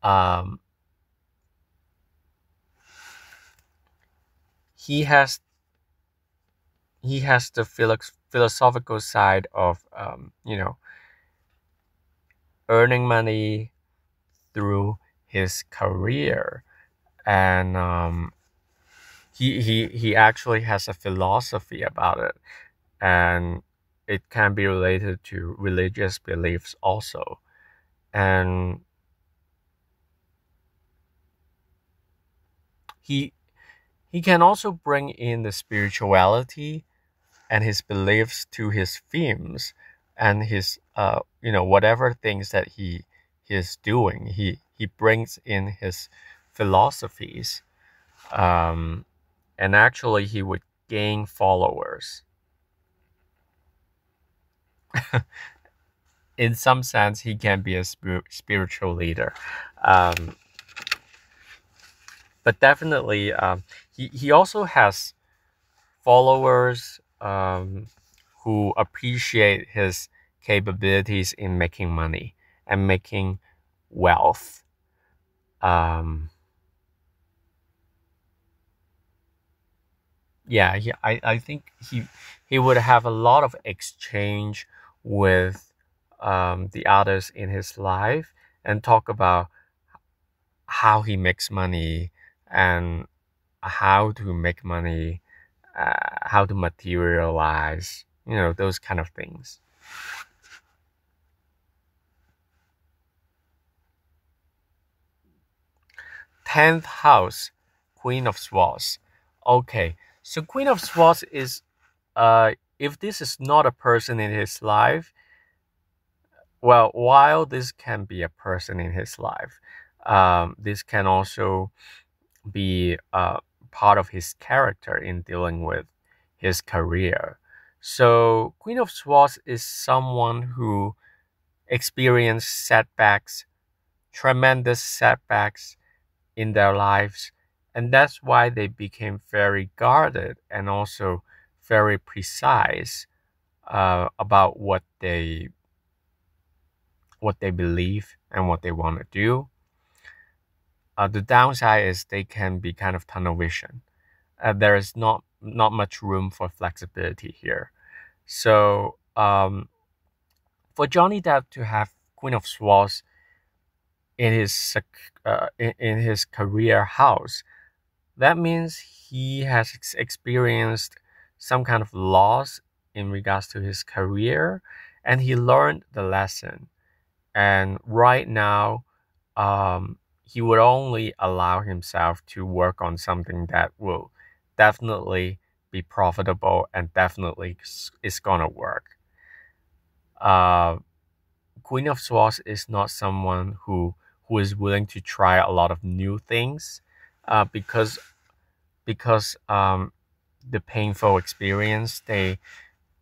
um, he has the philosophical side of earning money through his career, and he actually has a philosophy about it, and it can be related to religious beliefs also. And he he can also bring in the spirituality and his beliefs to his themes, and his whatever things that he is doing, he brings in his philosophies, um and actually he would gain followers. In some sense, he can be a spiritual leader. um but definitely, he also has followers, who appreciate his capabilities in making money and making wealth. Um, yeah, I think he would have a lot of exchange with the others in his life, and talk about how he makes money, and how to make money, how to materialize, those kind of things. 10th house, Queen of Swords. Okay, so Queen of Swords is, if this is not a person in his life, well, while this can be a person in his life, this can also be part of his character in dealing with his career. So Queen of Swords is someone who experienced setbacks, tremendous setbacks in their lives, and that's why they became very guarded and also very precise, about what they believe and what they want to do. The downside is they can be kind of tunnel vision. There is not much room for flexibility here. So, for Johnny Depp to have Queen of Swords in in his career house, that means he has experienced some kind of loss in regards to his career, and he learned the lesson. And right now, he would only allow himself to work on something that will definitely be profitable and definitely is gonna work. Uh, Queen of Swords is not someone who is willing to try a lot of new things, because the painful experience they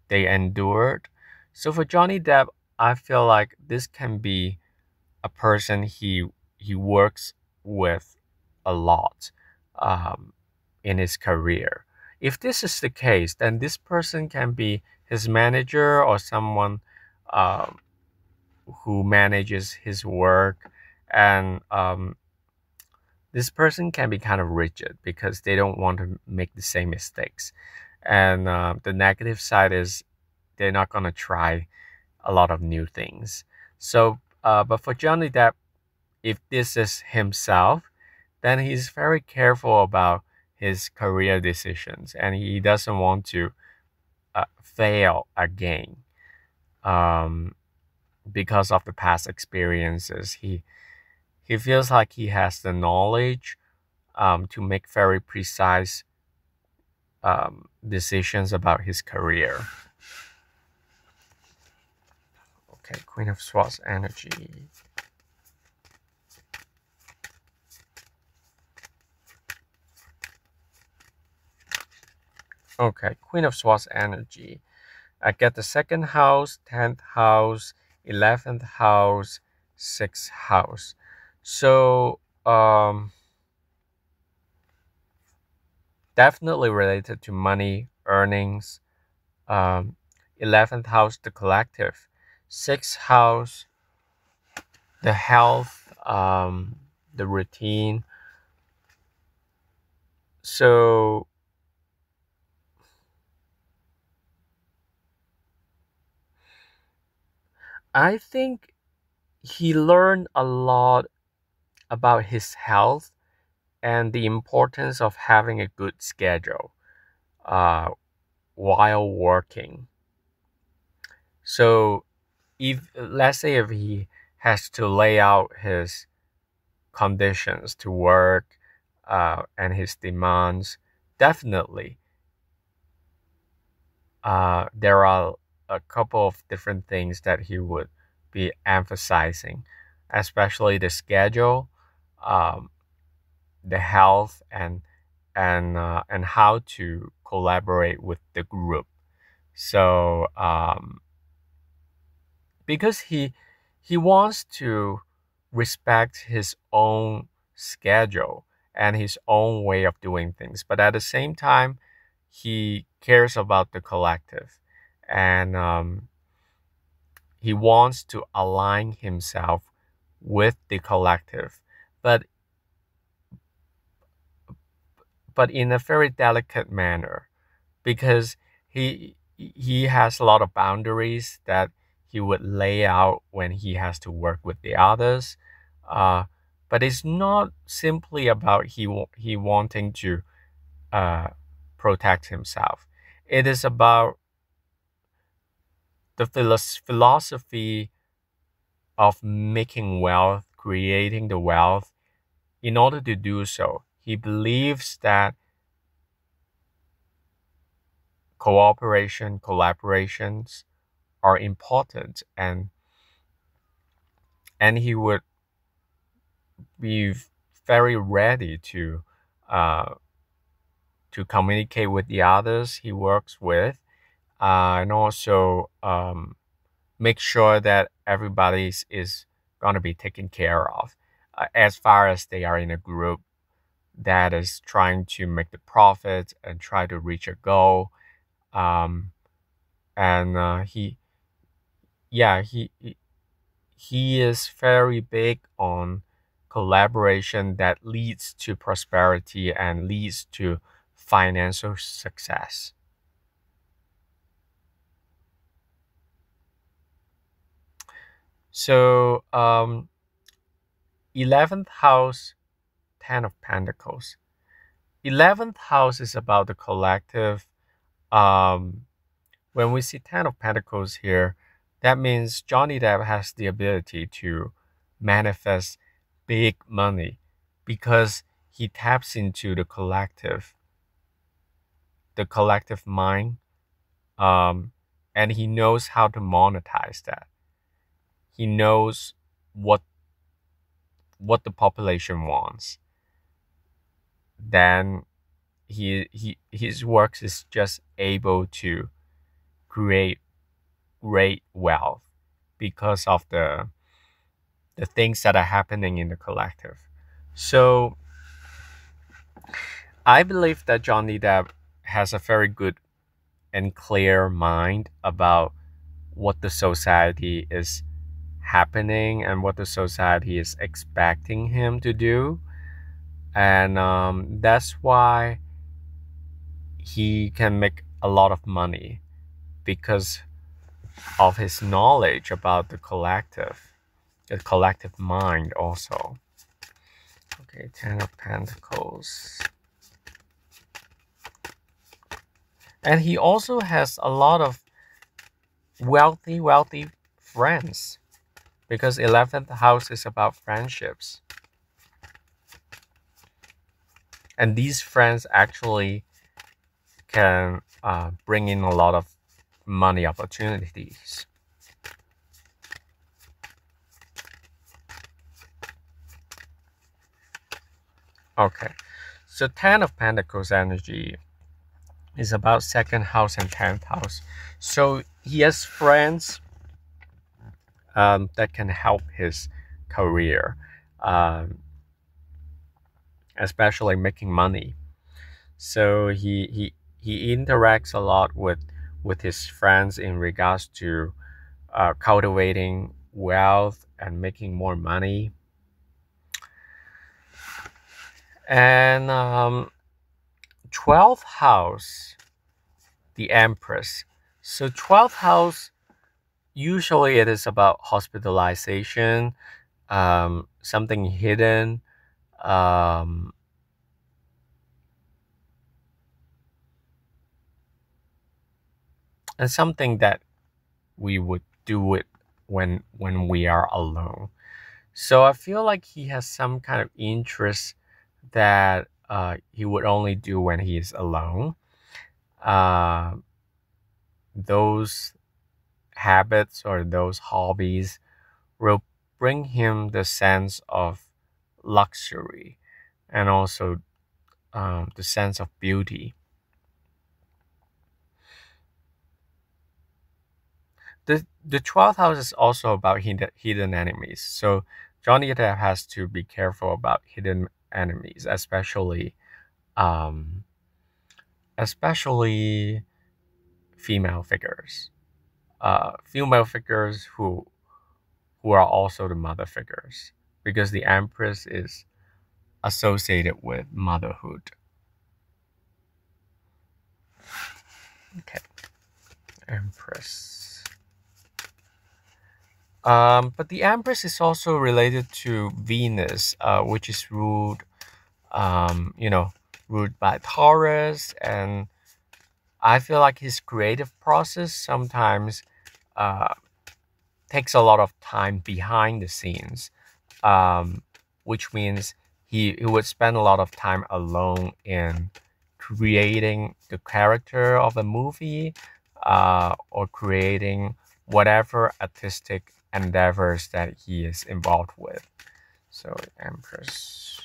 endured. So for Johnny Depp, I feel like this can be a person he works with a lot, um, in his career. If this is the case, then this person can be his manager or someone, um, who manages his work, and this person can be kind of rigid because they don't want to make the same mistakes. And the negative side is they're not going to try a lot of new things. So, but for Johnny Depp, if this is himself, then he's very careful about his career decisions, and he doesn't want to fail again, um, because of the past experiences. He feels like he has the knowledge, to make very precise, decisions about his career. Okay, Queen of Swords energy. Okay, Queen of Swords energy. I get the second house, 10th house, 11th house, 6th house. So, definitely related to money, earnings. 11th house, the collective. 6th house, the health, the routine. So I think he learned a lot about his health and the importance of having a good schedule uh, while working. So if let's say if he has to lay out his conditions to work and his demands, definitely there are a couple of different things that he would be emphasizing, especially the schedule, um, the health, and how to collaborate with the group. So because he wants to respect his own schedule and his own way of doing things, but at the same time, he cares about the collective, and he wants to align himself with the collective, but in a very delicate manner, because he has a lot of boundaries that he would lay out when he has to work with the others. But it's not simply about he wanting to uh, protect himself. It is about the philosophy of making wealth, creating the wealth. In order to do so, he believes that cooperation, collaborations are important, and he would be very ready uh, to communicate with the others he works with, and also make sure that everybody is going to be taken care of, as far as they are in a group that is trying to make the profit and try to reach a goal. Um, and yeah, he is very big on collaboration that leads to prosperity and leads to financial success. So, 11th house, 10 of Pentacles. 11th house is about the collective. Um, when we see 10 of Pentacles here, that means Johnny Depp has the ability to manifest big money because he taps into the collective mind, and he knows how to monetize that. He knows what the population wants. Then his works is just able to create great wealth because of the things that are happening in the collective. So I believe that Johnny Depp has a very good and clear mind about what the society is happening and what the society is expecting him to do. And that's why he can make a lot of money, because of his knowledge about the collective mind also. Okay, 10 of Pentacles. And he also has a lot of wealthy friends, because 11th house is about friendships. And these friends actually can bring in a lot of money opportunities. Okay, so 10 of Pentacles energy is about 2nd house and 10th house. So he has friends that can help his career, um, especially making money. So he interacts a lot with his friends in regards to cultivating wealth and making more money. And 12th house, the Empress. So 12th house Usually it is about hospitalization, something hidden, um, and something that we would do it when we are alone. So I feel like he has some kind of interest that he would only do when he is alone. Uh, those habits or those hobbies will bring him the sense of luxury and also the sense of beauty. The 12th house is also about hidden enemies. So Johnny Depp has to be careful about hidden enemies, um, especially female figures. Female figures who are also the mother figures, because the Empress is associated with motherhood. Okay, Empress. But the Empress is also related to Venus, which is ruled, you know, ruled by Taurus, and I feel like his creative process sometimes uh, takes a lot of time behind the scenes, um, which means he would spend a lot of time alone in creating the character of a movie, or creating whatever artistic endeavors that he is involved with. So, Empress.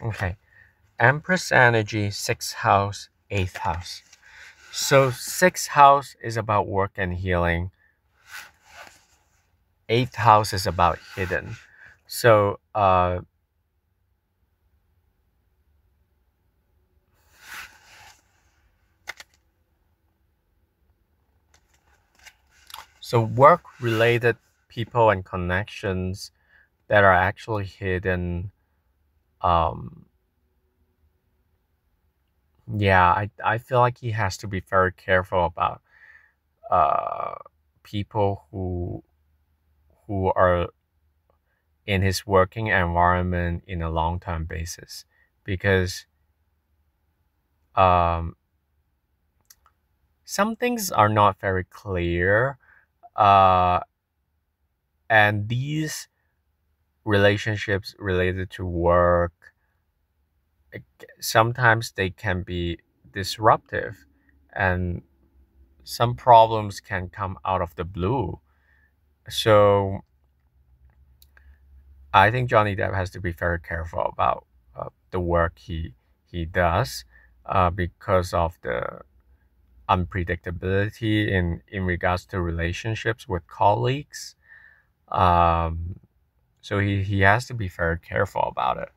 Okay. Empress energy, sixth house, eighth house. So, sixth house is about work and healing, eighth house is about hidden. So, work related people and connections that are actually hidden. Um, yeah, I feel like he has to be very careful about uh, people who are in his working environment in a long term basis, because um, some things are not very clear, uh, and these relationships related to work, sometimes they can be disruptive, and some problems can come out of the blue. So I think Johnny Depp has to be very careful about the work he does, because of the unpredictability in regards to relationships with colleagues. Um, so he has to be very careful about it.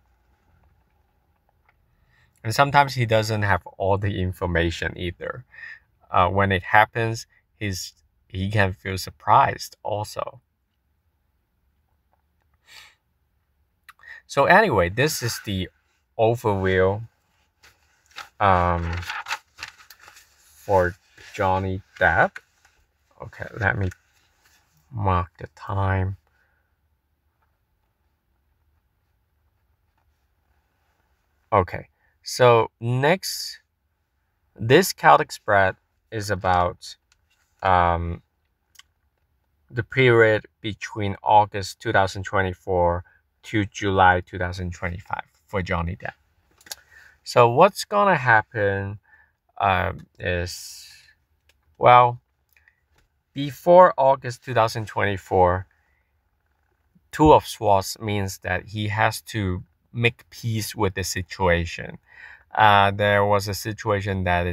And sometimes he doesn't have all the information either. When it happens, he can feel surprised also. So anyway, this is the overview um, for Johnny Depp. Okay, let me mark the time. Okay, so next, this Celtic spread is about um, the period between August 2024 to July 2025 for Johnny Depp. So what's gonna happen is, well, before August 2024, Two of Swords means that he has to make peace with the situation. There was a situation that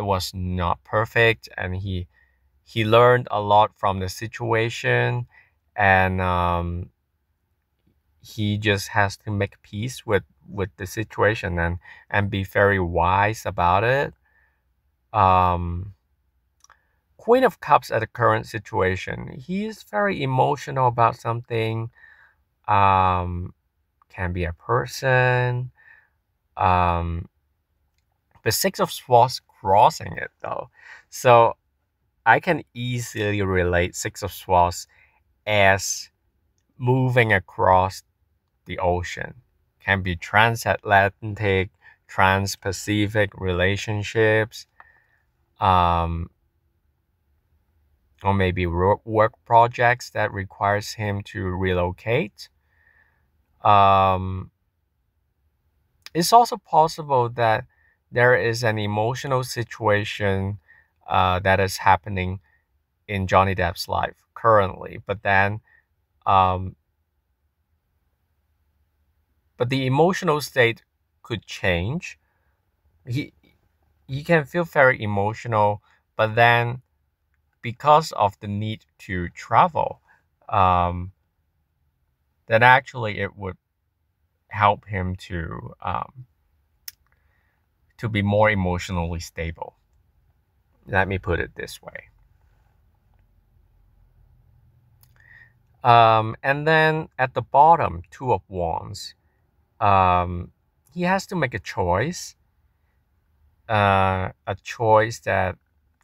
was not perfect, and he learned a lot from the situation, and he just has to make peace with the situation and be very wise about it. Um, Queen of Cups at the current situation, he is very emotional about something. Um, can be a person. Um, the Six of Swords crossing it though. So I can easily relate Six of Swords as moving across the ocean. Can be transatlantic, trans-Pacific relationships, um, or maybe work projects that requires him to relocate. Um, it's also possible that there is an emotional situation that is happening in Johnny Depp's life currently, um, but the emotional state could change. He he can feel very emotional, but then because of the need to travel, um, then actually it would help him to be more emotionally stable. Let me put it this way. And then at the bottom, Two of Wands. Um, he has to make a choice that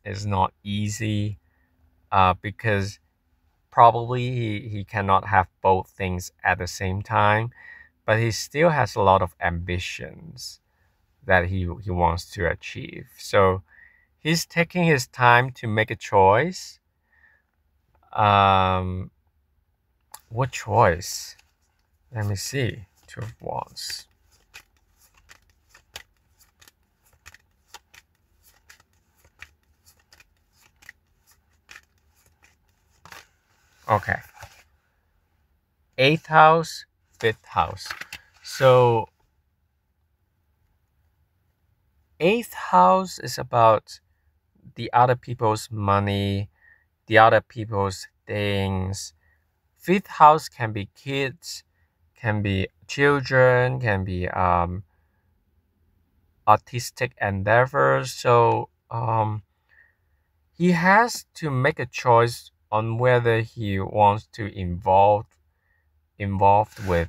is not easy, because probably he cannot have both things at the same time, but he still has a lot of ambitions that he wants to achieve. So he's taking his time to make a choice. Um, what choice? Let me see. Two of Wands. Okay. Eighth house, fifth house. So eighth house is about the other people's money, the other people's things. Fifth house can be kids, can be children, can be artistic endeavors. So he has to make a choice on whether he wants to involved with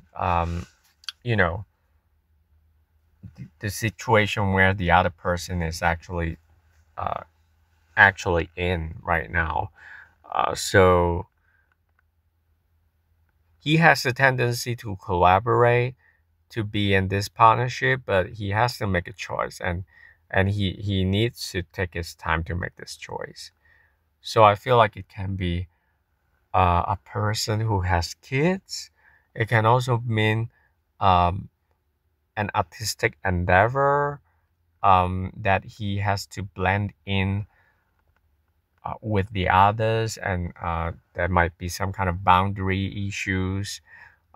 you know the situation where the other person is uh, actually in right now. So he has a tendency to collaborate, to be in this partnership, but he has to make a choice, and he needs to take his time to make this choice. So I feel like it can be a person who has kids. It can also mean um, an artistic endeavor that he has to blend in with the others, and there might be some kind of boundary issues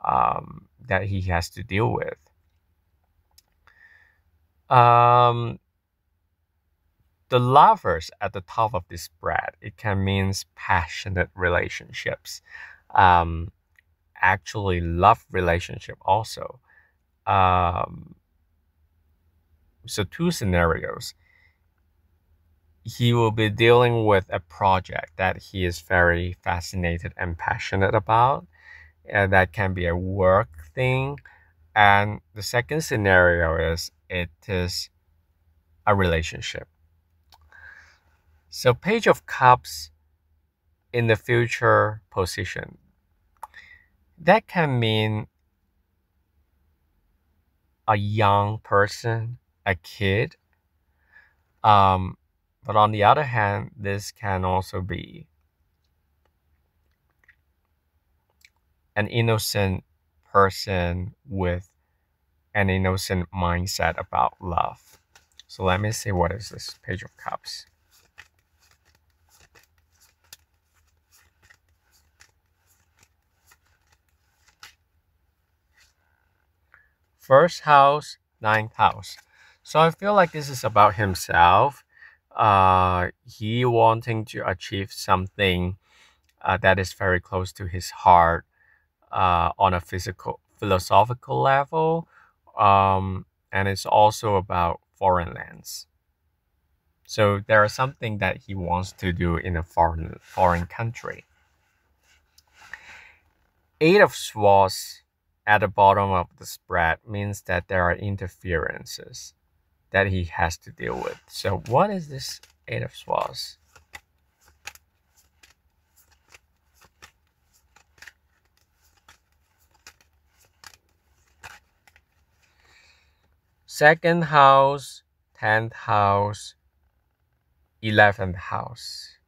that he has to deal with. Um, the lovers at the top of this spread, it can mean passionate relationships, um, actually love relationship also. Um, so two scenarios. He will be dealing with a project that he is very fascinated and passionate about, and that can be a work thing. And the second scenario is it is a relationship. So Page of Cups in the future position, that can mean a young person, a kid. Um, but on the other hand, this can also be an innocent person with an innocent mindset about love. So let me see, what is this Page of Cups? First house, ninth house. So I feel like this is about himself. He wanting to achieve something that is very close to his heart on a physical philosophical level, and it's also about foreign lands. So there is something that he wants to do in a foreign country. Eight of Swords at the bottom of the spread means that there are interferences that he has to deal with. So what is this Eight of Swords? Second house, 10th house, 11th house.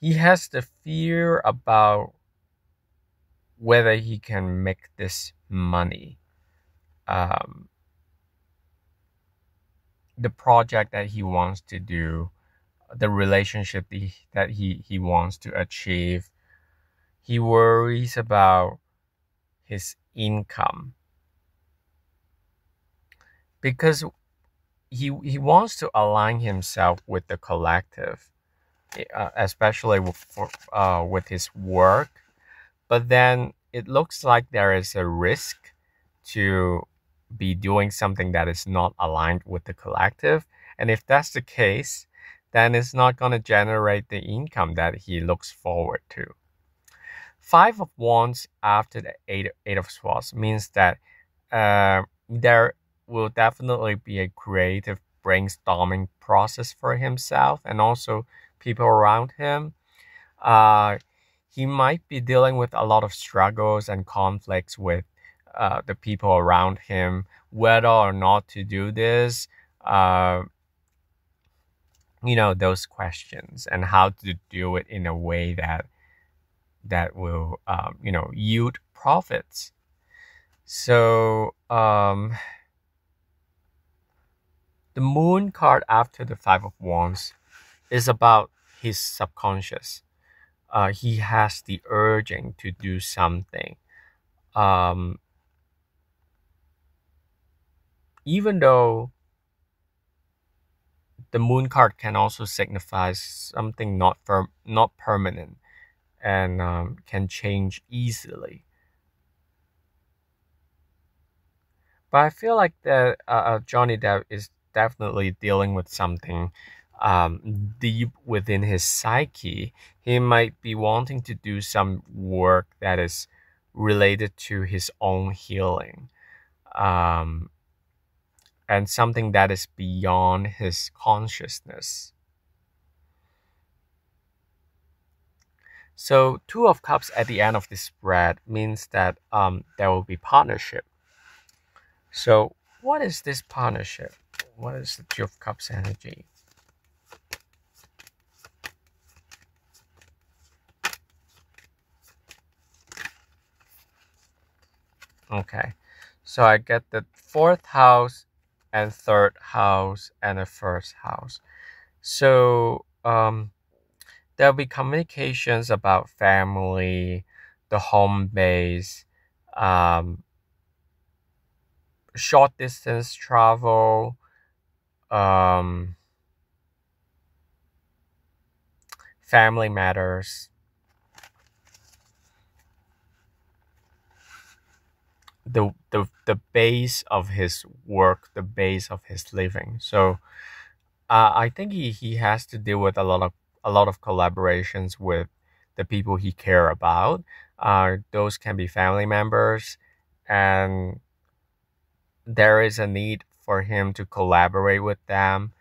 He has the fear about whether he can make this money. The project that he wants to do, the relationship that he wants to achieve. He worries about his income because he wants to align himself with the collective, especially with his work. But then it looks like there is a risk to be doing something that is not aligned with the collective. And if that's the case, then it's not going to generate the income that he looks forward to. Five of Wands after the eight of Swords means that there will definitely be a creative brainstorming process for himself and also people around him. He might be dealing with a lot of struggles and conflicts with the people around him, whether or not to do this. Those questions and how to do it in a way that will yield profits. So the Moon card after the Five of Wands is about his subconscious. He has the urging to do something. Even though the Moon card can also signify something not permanent, and can change easily. But I feel like that Johnny Depp is definitely dealing with something deep within his psyche. He might be wanting to do some work that is related to his own healing, and something that is beyond his consciousness. So Two of Cups at the end of this spread means that there will be partnership. So what is this partnership? What is the Two of Cups energy? Okay, so I get the fourth house and third house and the first house. So there'll be communications about family, the home base, short distance travel, family matters. The base of his work, the base of his living. So I think he has to deal with a lot of collaborations with the people he care about. Those can be family members, and there is a need for him to collaborate with them,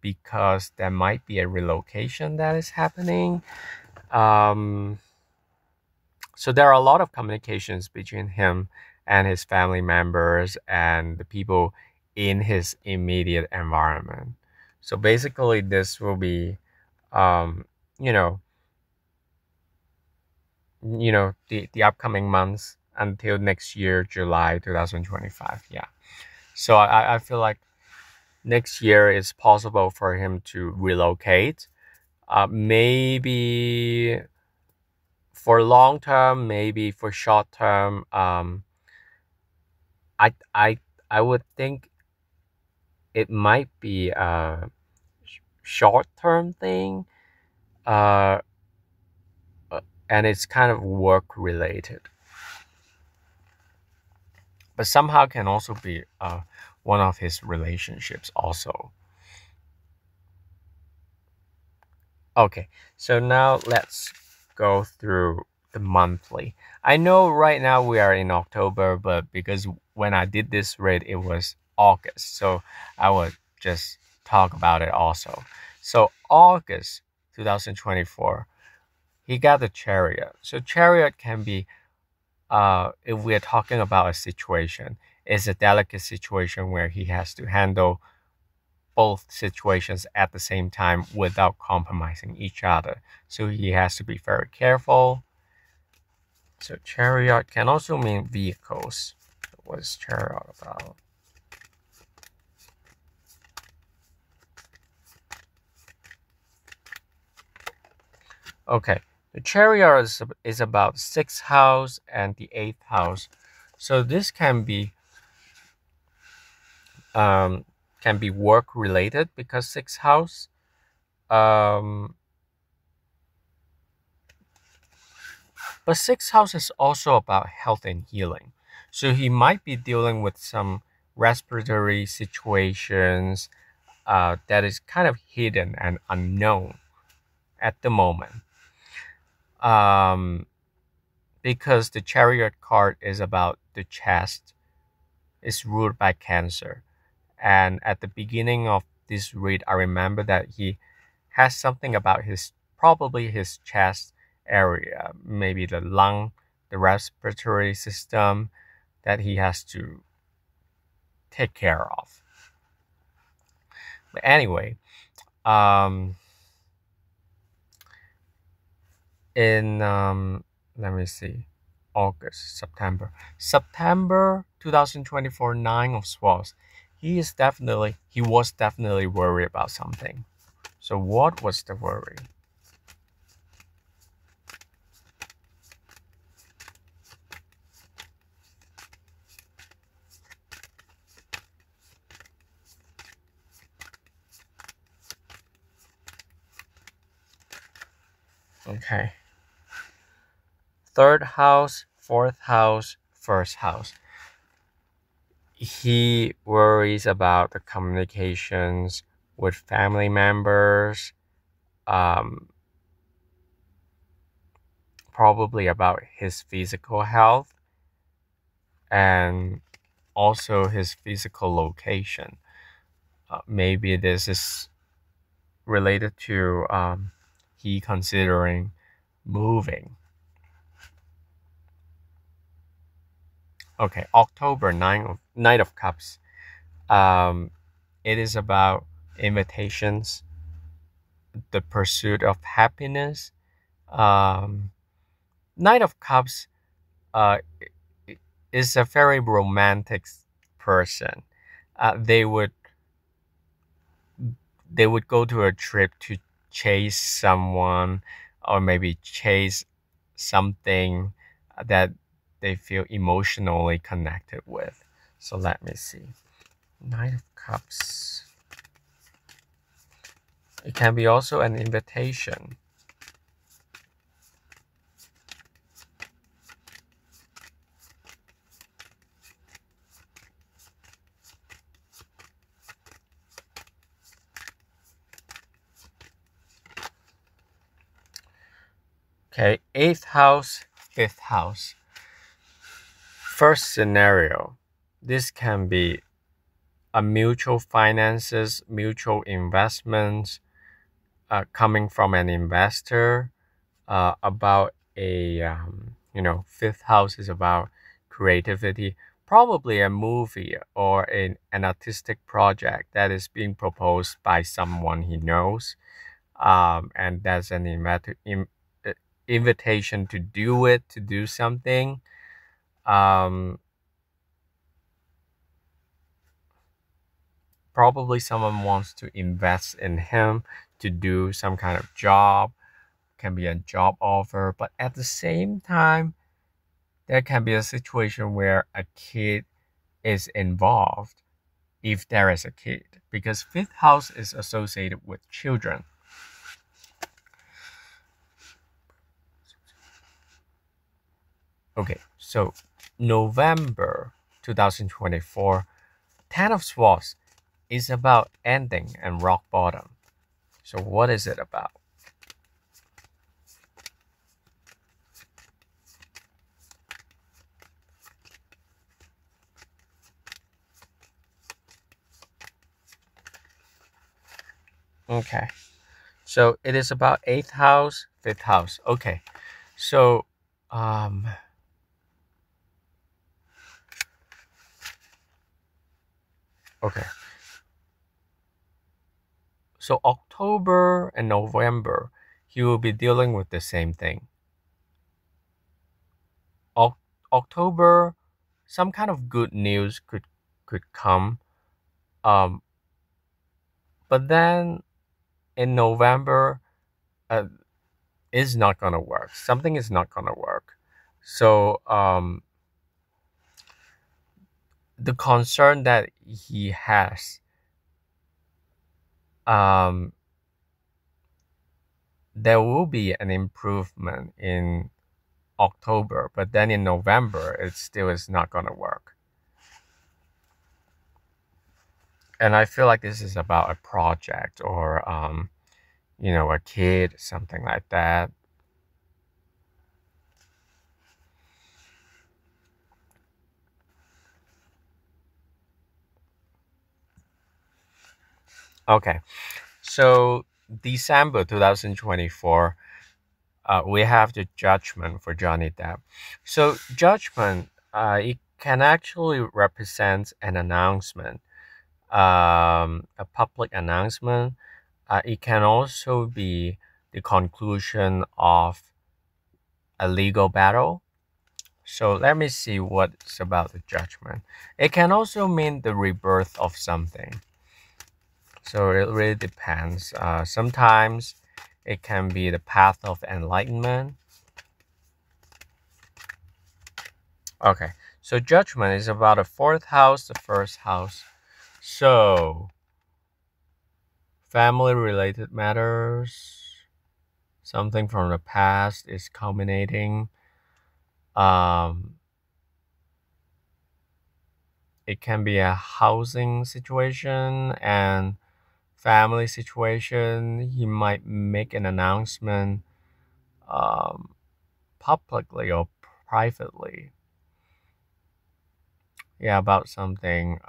because there might be a relocation that is happening. So there are a lot of communications between him and his family members and the people in his immediate environment. So basically, this will be, um, you know, the upcoming months until next year, July 2025. Yeah. So I feel like next year it's possible for him to relocate. Maybe for long term, maybe for short term. I I I would think it might be a short term thing, uh, and it's kind of work related. But somehow can also be one of his relationships also. Okay, so now let's go through the monthly. I know right now we are in October, but because when I did this read, it was August, so I would just talk about it also. So August 2024, he got the Chariot. So Chariot can be, if we're talking about a situation, is a delicate situation where he has to handle both situations at the same time without compromising each other. So he has to be very careful. So chariot can also mean vehicles. What is chariot about? Okay, the chariot is about 6th house and the 8th house. So this um, can be work related because 6th house um, but 6th house is also about health and healing. So he might be dealing with some respiratory situations that is kind of hidden and unknown at the moment. Because the chariot card is about the chest, is ruled by Cancer. And at the beginning of this read, I remember that he has something about probably his chest area, maybe the lung, the respiratory system that he has to take care of. But anyway, in let me see, September 2024, 9 of Swords, he was definitely worried about something. So what was the worry? Okay. 3rd house, 4th house, 1st house. He worries about the communications with family members, probably about his physical health and also his physical location. Maybe this is related to he considering moving. Okay, October, Knight of Cups. It is about invitations, the pursuit of happiness. Knight of Cups is a very romantic person. They would go to a trip to chase someone or maybe chase something that they feel emotionally connected with. So let me see. Knight of Cups. It can be also an invitation. Okay, 8th house, 5th house. First scenario, this can be a mutual finances, mutual investments coming from an investor about a, 5th house is about creativity, probably a movie or an artistic project that is being proposed by someone he knows. And that's an invitation to do it, to do something. Probably someone wants to invest in him to do some kind of job, can be a job offer, but at the same time, there can be a situation where a kid is involved if there is a kid, because 5th house is associated with children. Okay, so November 2024, Ten of Swords is about ending and rock bottom. So what is it about? Okay. So it is about eighth house, fifth house. Okay. So um okay. So October and November, he will be dealing with the same thing. October, some kind of good news could come. Um, but then in November, uh, is not gonna work. Something is not gonna work. So the concern that he has, um, there will be an improvement in October, but then in November, it still is not gonna work. And I feel like this is about a project or a kid, something like that. Okay, so December 2024, we have the judgment for Johnny Depp. So judgment, it can actually represent an announcement, a public announcement. It can also be the conclusion of a legal battle. So let me see what's about the judgment. It can also mean the rebirth of something. So it really depends. Sometimes it can be the path of enlightenment. Okay, so judgment is about the fourth house, the first house. So family related matters, something from the past is culminating. Um, it can be a housing situation and family situation. He might make an announcement um, publicly or privately. Yeah, about something.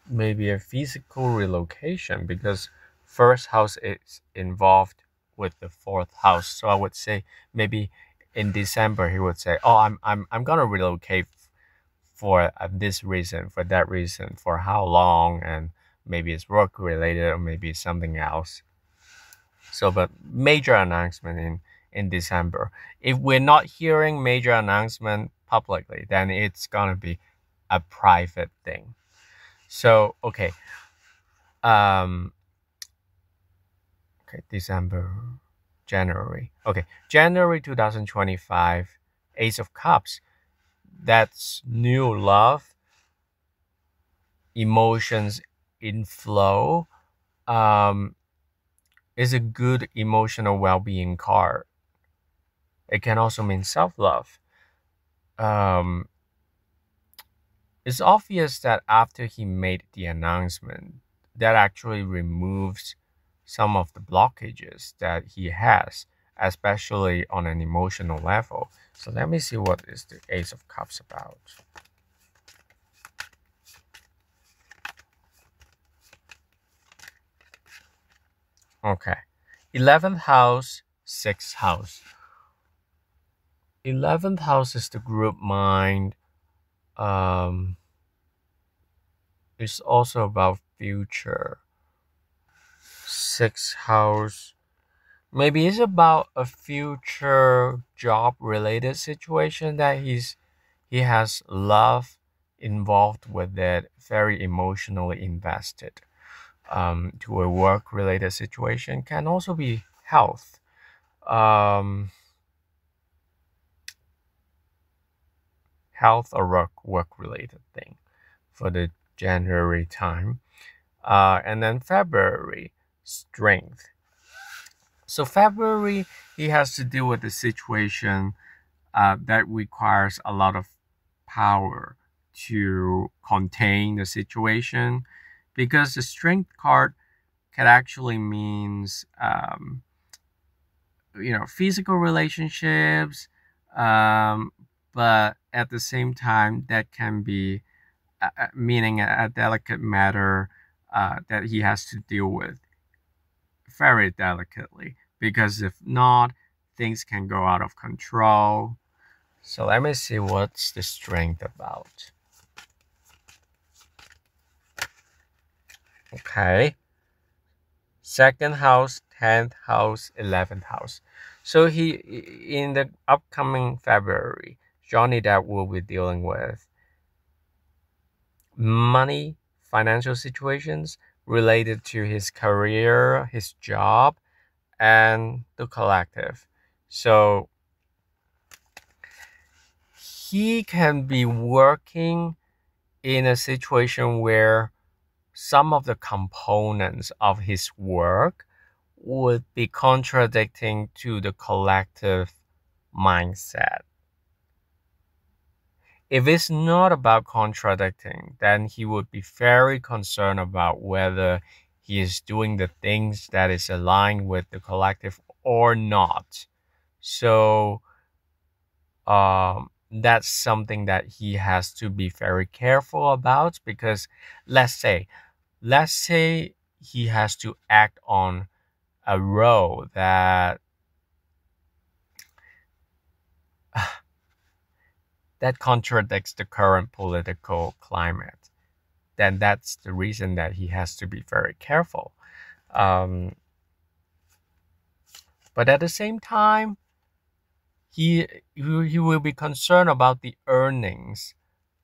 Maybe a physical relocation because first house is involved with the fourth house. So I would say maybe in December he would say, "Oh, I'm gonna relocate for this reason, for that reason, for how long, and maybe it's work related or maybe it's something else." So, but major announcement in December. If we're not hearing major announcement publicly, then it's gonna be a private thing. So okay, um, okay, December, January. Okay, January 2025, Ace of Cups. That's new love, emotions in flow. Um, is a good emotional well-being card. It can also mean self-love. Um, it's obvious that after he made the announcement, that actually removes some of the blockages that he has, especially on an emotional level. So let me see what is the Ace of Cups about. Okay. 11th house, 6th house. 11th house is the group mind. It's also about future. 6th house. Maybe it's about a future job related situation that he has love involved with it, very emotionally invested. To a work related situation can also be health. Um, Health or work related thing for the January time. And then February, strength. So February, he has to deal with the situation that requires a lot of power to contain the situation, because the strength card can actually means physical relationships, um, but at the same time that can be meaning a delicate matter that he has to deal with very delicately, because if not, things can go out of control. So let me see what's the strength about. Okay. Second house, 10th house, 11th house. So he in the upcoming February, Johnny Depp will be dealing with money, financial situations related to his career, his job, and the collective. So he can be working in a situation where some of the components of his work would be contradicting to the collective mindset. If it's not about contradicting, then he would be very concerned about whether he is doing the things that is aligned with the collective or not. So that's something that he has to be very careful about, because let's say he has to act on a role that contradicts the current political climate, then that's the reason that he has to be very careful. Um, but at the same time, he will be concerned about the earnings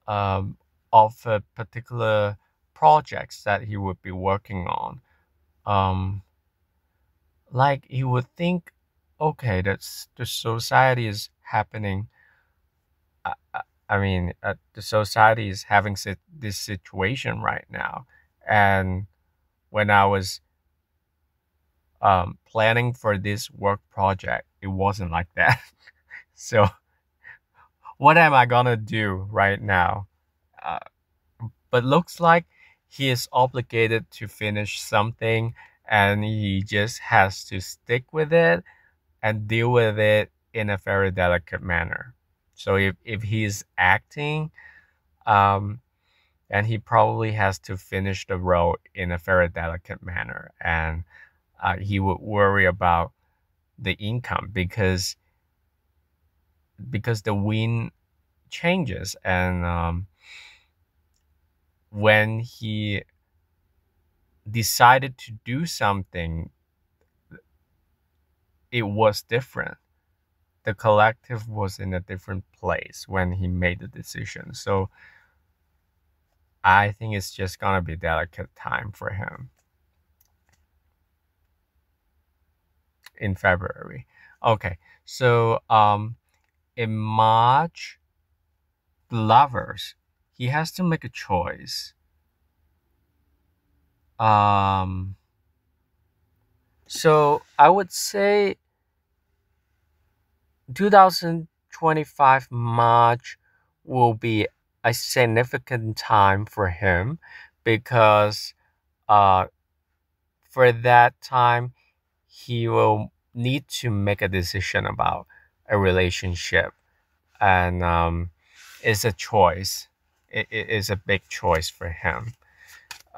um, of a particular projects that he would be working on. Um, like he would think, okay, that's the society is happening. I mean, the society is having this situation right now, and when I was planning for this work project, it wasn't like that. So, what am I gonna do right now? Uh, but looks like he is obligated to finish something, and he just has to stick with it and deal with it in a very delicate manner. So if he's acting, um, and he probably has to finish the role in a very delicate manner, and he would worry about the income, because the wind changes, and when he decided to do something, it was different. The collective was in a different place when he made the decision. So I think it's just gonna be delicate time for him in February. Okay, so in March, the lovers, he has to make a choice. Um, so I would say 2025 March will be a significant time for him, because uh, for that time he will need to make a decision about a relationship, and it's a choice. It is a big choice for him.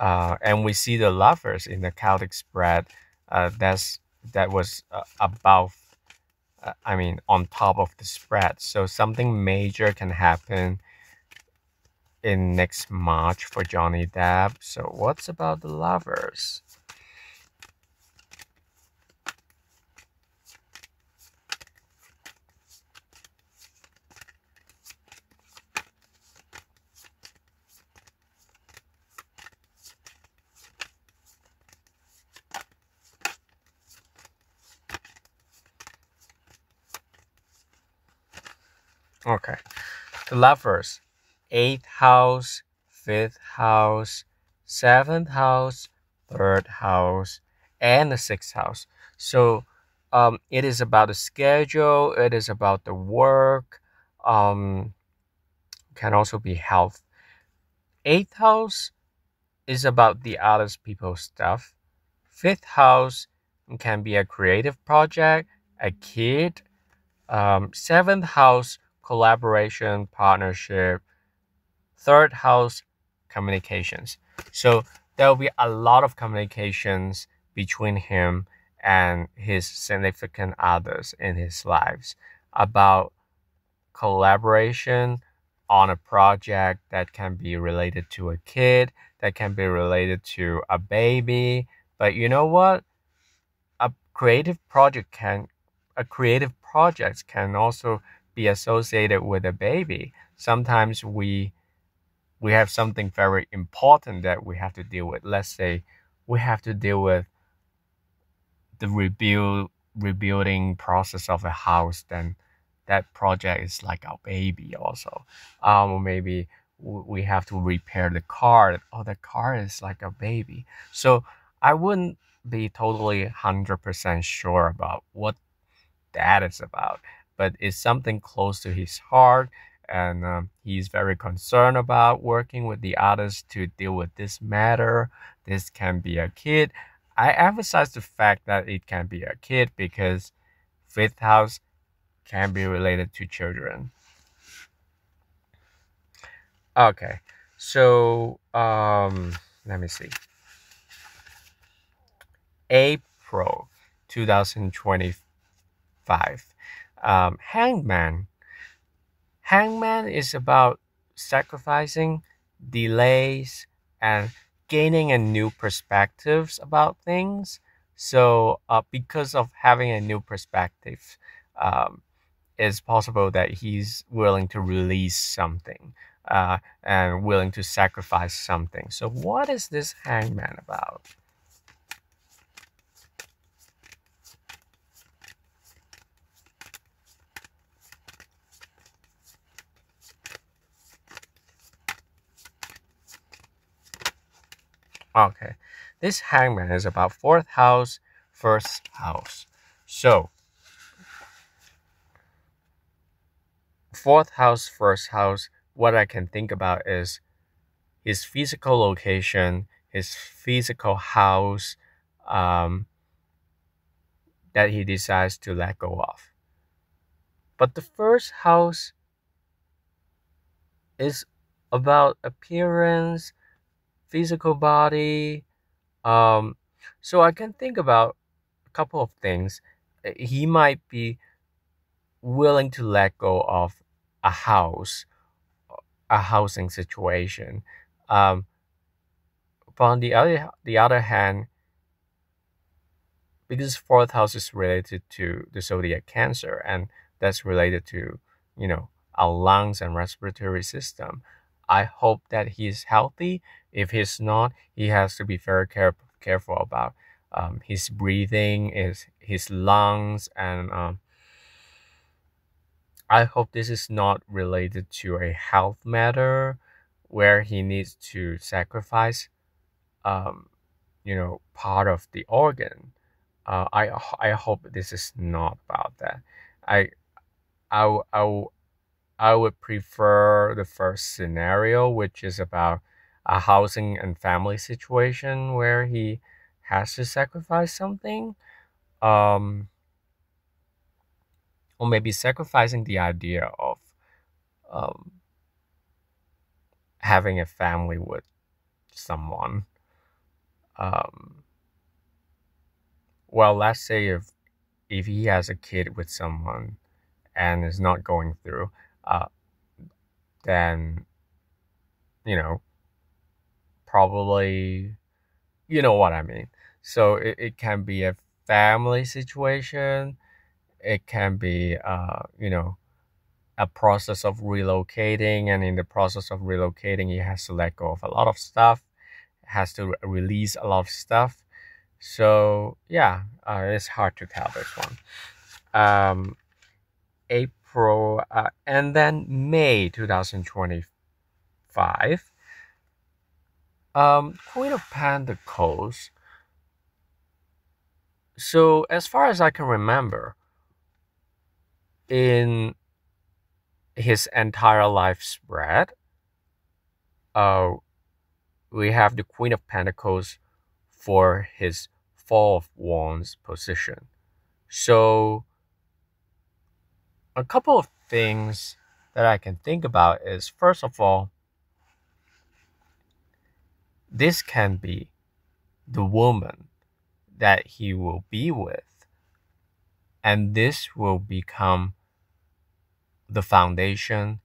And we see the lovers in the Celtic spread. That was above. I mean, on top of the spread. So something major can happen in next March for Johnny Depp. So what's about the lovers? Okay, the lovers, 8th house, 5th house, 7th house, 3rd house, and the 6th house. So it is about the schedule, it is about the work, Um, can also be health. Eighth house is about the other people's stuff. Fifth house can be a creative project, a kid. Seventh house, collaboration, partnership. Third house, communications. So there will be a lot of communications between him and his significant others in his lives about collaboration on a project that can be related to a kid, that can be related to a baby. But you know what? A creative project can a creative project can also be associated with a baby. Sometimes we have something very important that we have to deal with. Let's say we have to deal with the rebuilding process of a house, then that project is like our baby also. Or maybe we have to repair the car. Oh, the car is like a baby. So I wouldn't be totally 100% sure about what that is about, but it's something close to his heart, and he's very concerned about working with the others to deal with this matter. This can be a kid. I emphasize the fact that it can be a kid because fifth house can be related to children. Okay, so let me see. April 2025. Hangman. Hangman is about sacrificing, delays, and gaining a new perspectives about things. So, because of having a new perspective, um, it's possible that he's willing to release something and willing to sacrifice something. So, what is this hangman about? Okay, this hangman is about fourth house, first house. So, fourth house, first house, what I can think about is his physical location, his physical house um, that he decides to let go of. But the first house is about appearance, physical body. Um, so I can think about a couple of things. He might be willing to let go of a house, a housing situation. Um, but on the other hand, because fourth house is related to the zodiac Cancer, and that's related to our lungs and respiratory system. I hope that he's healthy. If he's not, he has to be very careful about his breathing, his lungs, and I hope this is not related to a health matter where he needs to sacrifice um, part of the organ. I hope this is not about that. I I w- I w- I would prefer the first scenario, which is about a housing and family situation where he has to sacrifice something, um, or maybe sacrificing the idea of um, having a family with someone. Um, well, let's say if he has a kid with someone and is not going through, uh, then you know probably you know what I mean. So it can be a family situation. It can be a process of relocating, and in the process of relocating, he has to let go of a lot of stuff. Has to release a lot of stuff. So yeah, it's hard to tell this one. Um, April and then May 2025. Queen of Pentacles. So as far as I can remember, in his entire life spread. Uh, we have the Queen of Pentacles for his Four of Wands position. So a couple of things that I can think about is, first of all, this can be the woman that he will be with, and this will become the foundation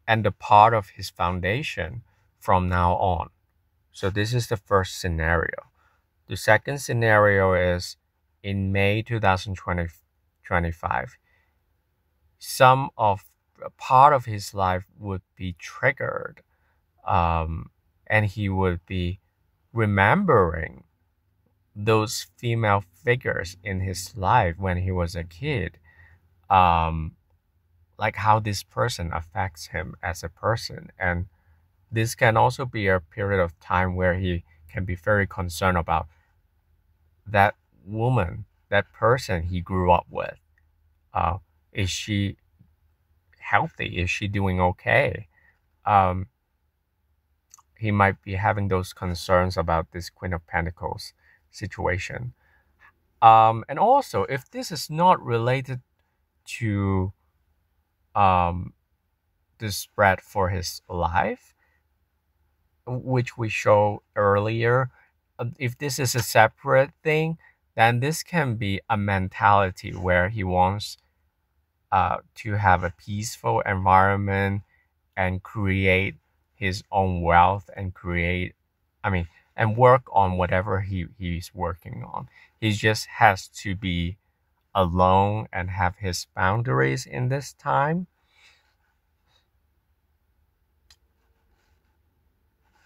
and the part of his foundation from now on. So this is the first scenario. The second scenario is in May 2025, some of a part of his life would be triggered, and he would be remembering those female figures in his life when he was a kid, um, like how this person affects him as a person. And this can also be a period of time where he can be very concerned about that woman, that person he grew up with. Uh, is she healthy? Is she doing okay? Um, he might be having those concerns about this Queen of Pentacles situation. And also, if this is not related to um, the spread for his life, which we showed earlier, if this is a separate thing, then this can be a mentality where he wants to have a peaceful environment and create his own wealth and and work on whatever he's working on. He just has to be alone and have his boundaries in this time.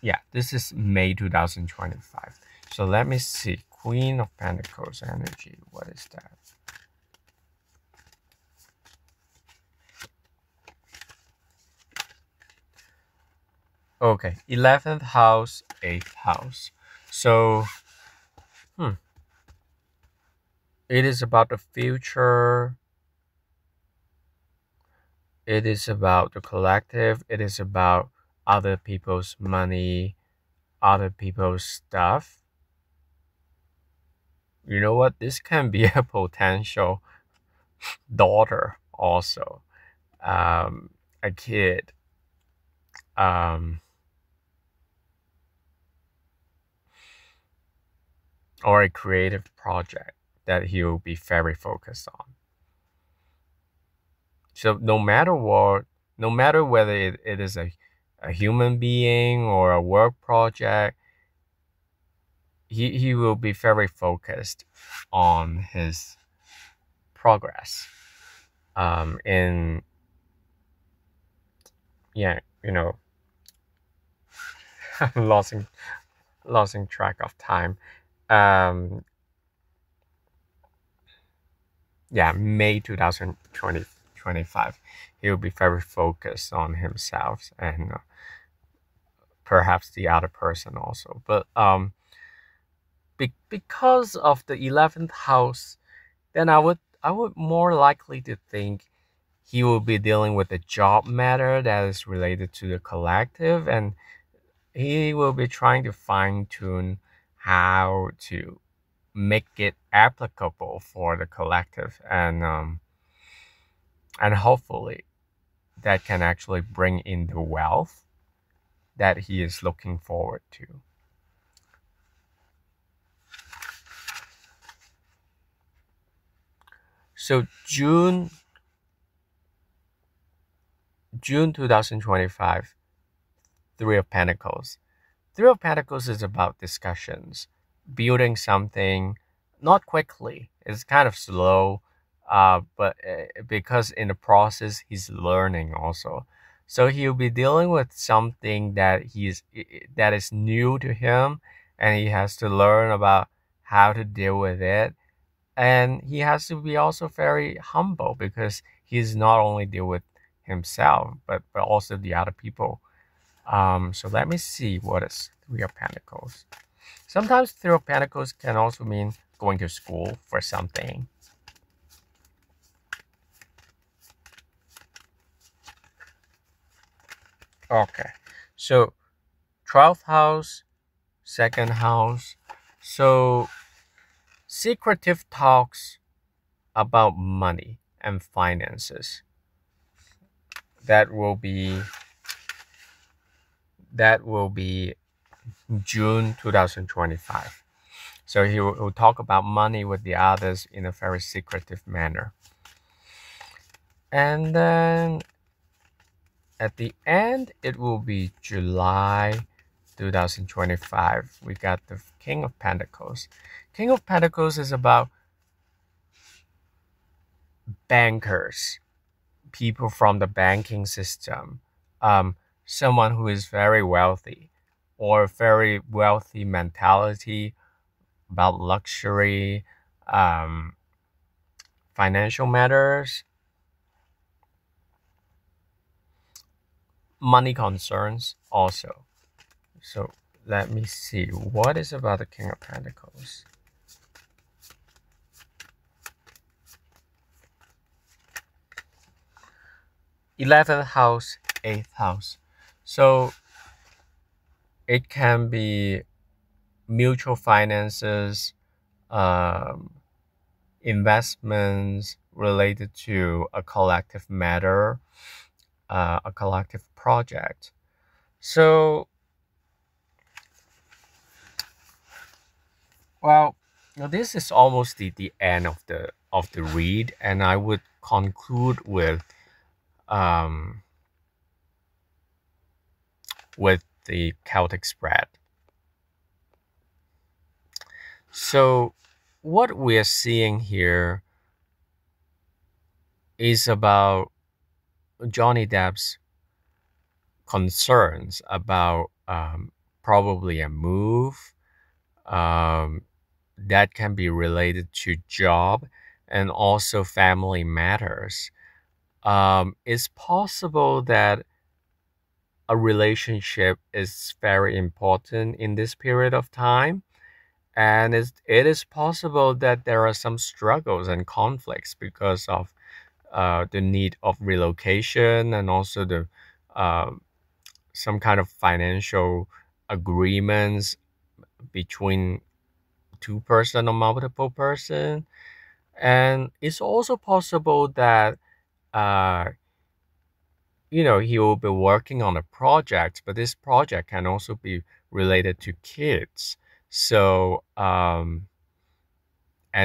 Yeah, this is May 2025. So let me see. Queen of Pentacles energy. What is that? Okay, 11th house, 8th house. So, it is about the future. It is about the collective. It is about other people's money, other people's stuff. You know what? This can be a potential daughter also, a kid, um, or a creative project that he will be very focused on. So no matter what, no matter whether it is a human being or a work project, he will be very focused on his progress. In yeah, losing track of time. Um, yeah, May 2025, he will be very focused on himself and perhaps the other person also. But because of the 11th house, then I would more likely to think he will be dealing with a job matter that is related to the collective, and he will be trying to fine tune how to make it applicable for the collective, and hopefully that can actually bring in the wealth that he is looking forward to. So June 2025, Three of Pentacles. Three of Pentacles is about discussions, building something, not quickly. It's kind of slow, but because in the process he's learning also. So he'll be dealing with something that is new to him, and he has to learn about how to deal with it. And he has to be also very humble because he's not only deal with himself, but also the other people. So let me see what is Three of Pentacles. Sometimes Three of Pentacles can also mean going to school for something. Okay. So 12th house, second house. So secretive talks about money and finances. That will be that will be June 2025. So he will talk about money with the others in a very secretive manner. And then at the end, it will be July 2025. We got the King of Pentacles. King of Pentacles is about bankers, people from the banking system, um, someone who is very wealthy or very wealthy mentality about luxury, um, financial matters, money concerns also. So let me see what is about the King of Pentacles. 11th house, 8th house. So it can be mutual finances, um, investments related to a collective matter, a collective project. So, well, now this is almost the end of the read, and I would conclude um, with the Celtic spread. So, what we're seeing here is about Johnny Depp's concerns about probably a move um, that can be related to job and also family matters. It's possible that a relationship is very important in this period of time, and it is possible that there are some struggles and conflicts because of the need of relocation and also the um, some kind of financial agreements between two person or multiple person. And it's also possible that uh, he will be working on a project, but this project can also be related to kids. So and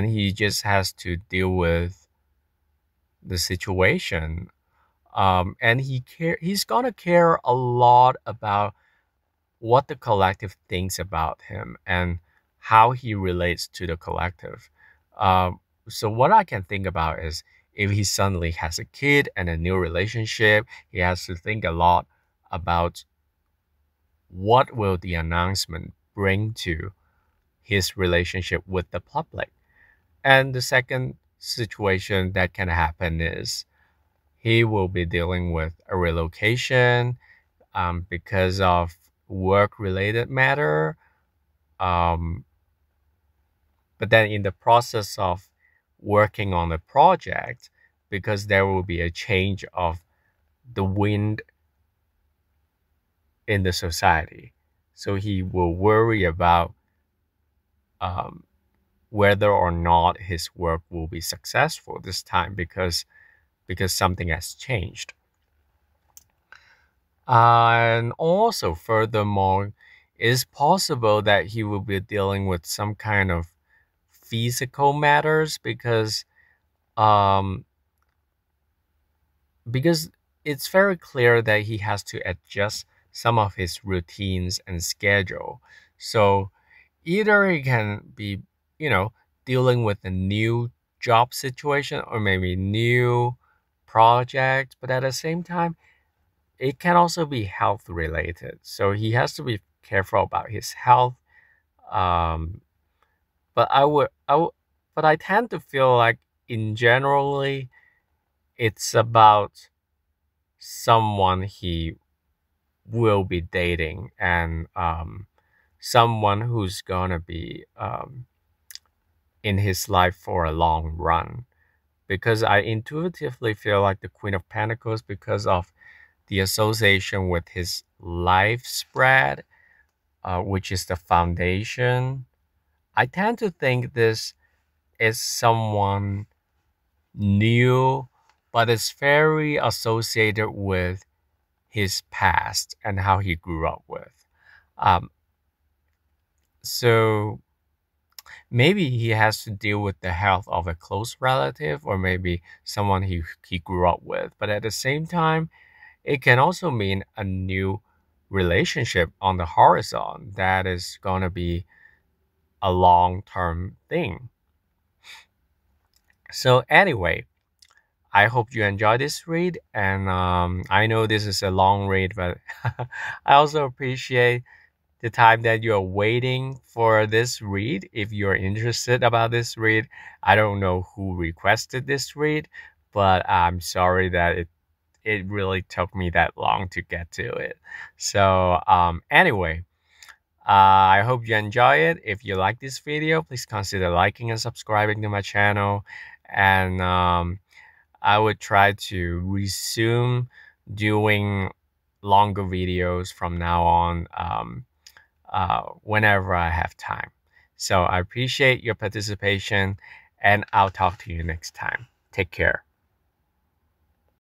he just has to deal with the situation. And he's gonna care a lot about what the collective thinks about him and how he relates to the collective. So what I can think about is if he suddenly has a kid and a new relationship, he has to think a lot about what will the announcement bring to his relationship with the public. And the second situation that can happen is he will be dealing with a relocation because of work related matter. Um, but then in the process of working on the project, because there will be a change of the wind in the society, so he will worry about um, whether or not his work will be successful this time because something has changed. And also, furthermore, it's possible that he will be dealing with some kind of physical matters um, because it's very clear that he has to adjust some of his routines and schedule. So either he can be, dealing with a new job situation or maybe new project, but at the same time, it can also be health related. So he has to be careful about his health. Um, but but I tend to feel like in generally, it's about someone he will be dating and someone who's gonna be in his life for a long run. Because I intuitively feel like the Queen of Pentacles because of the association with his life spread, which is the foundation. I tend to think this is someone new, but it's very associated with his past and how he grew up with. Um, so maybe he has to deal with the health of a close relative or maybe someone he grew up with. But at the same time, it can also mean a new relationship on the horizon that is going to be a long term thing. So, anyway, I hope you enjoy this read. And I know this is a long read, but I also appreciate the time that you're waiting for this read. If you're interested about this read, I don't know who requested this read, but I'm sorry that it really took me that long to get to it. So anyway, I hope you enjoy it. If you like this video, please consider liking and subscribing to my channel. And I would try to resume doing longer videos from now on. Whenever I have time. So I appreciate your participation and I'll talk to you next time. Take care.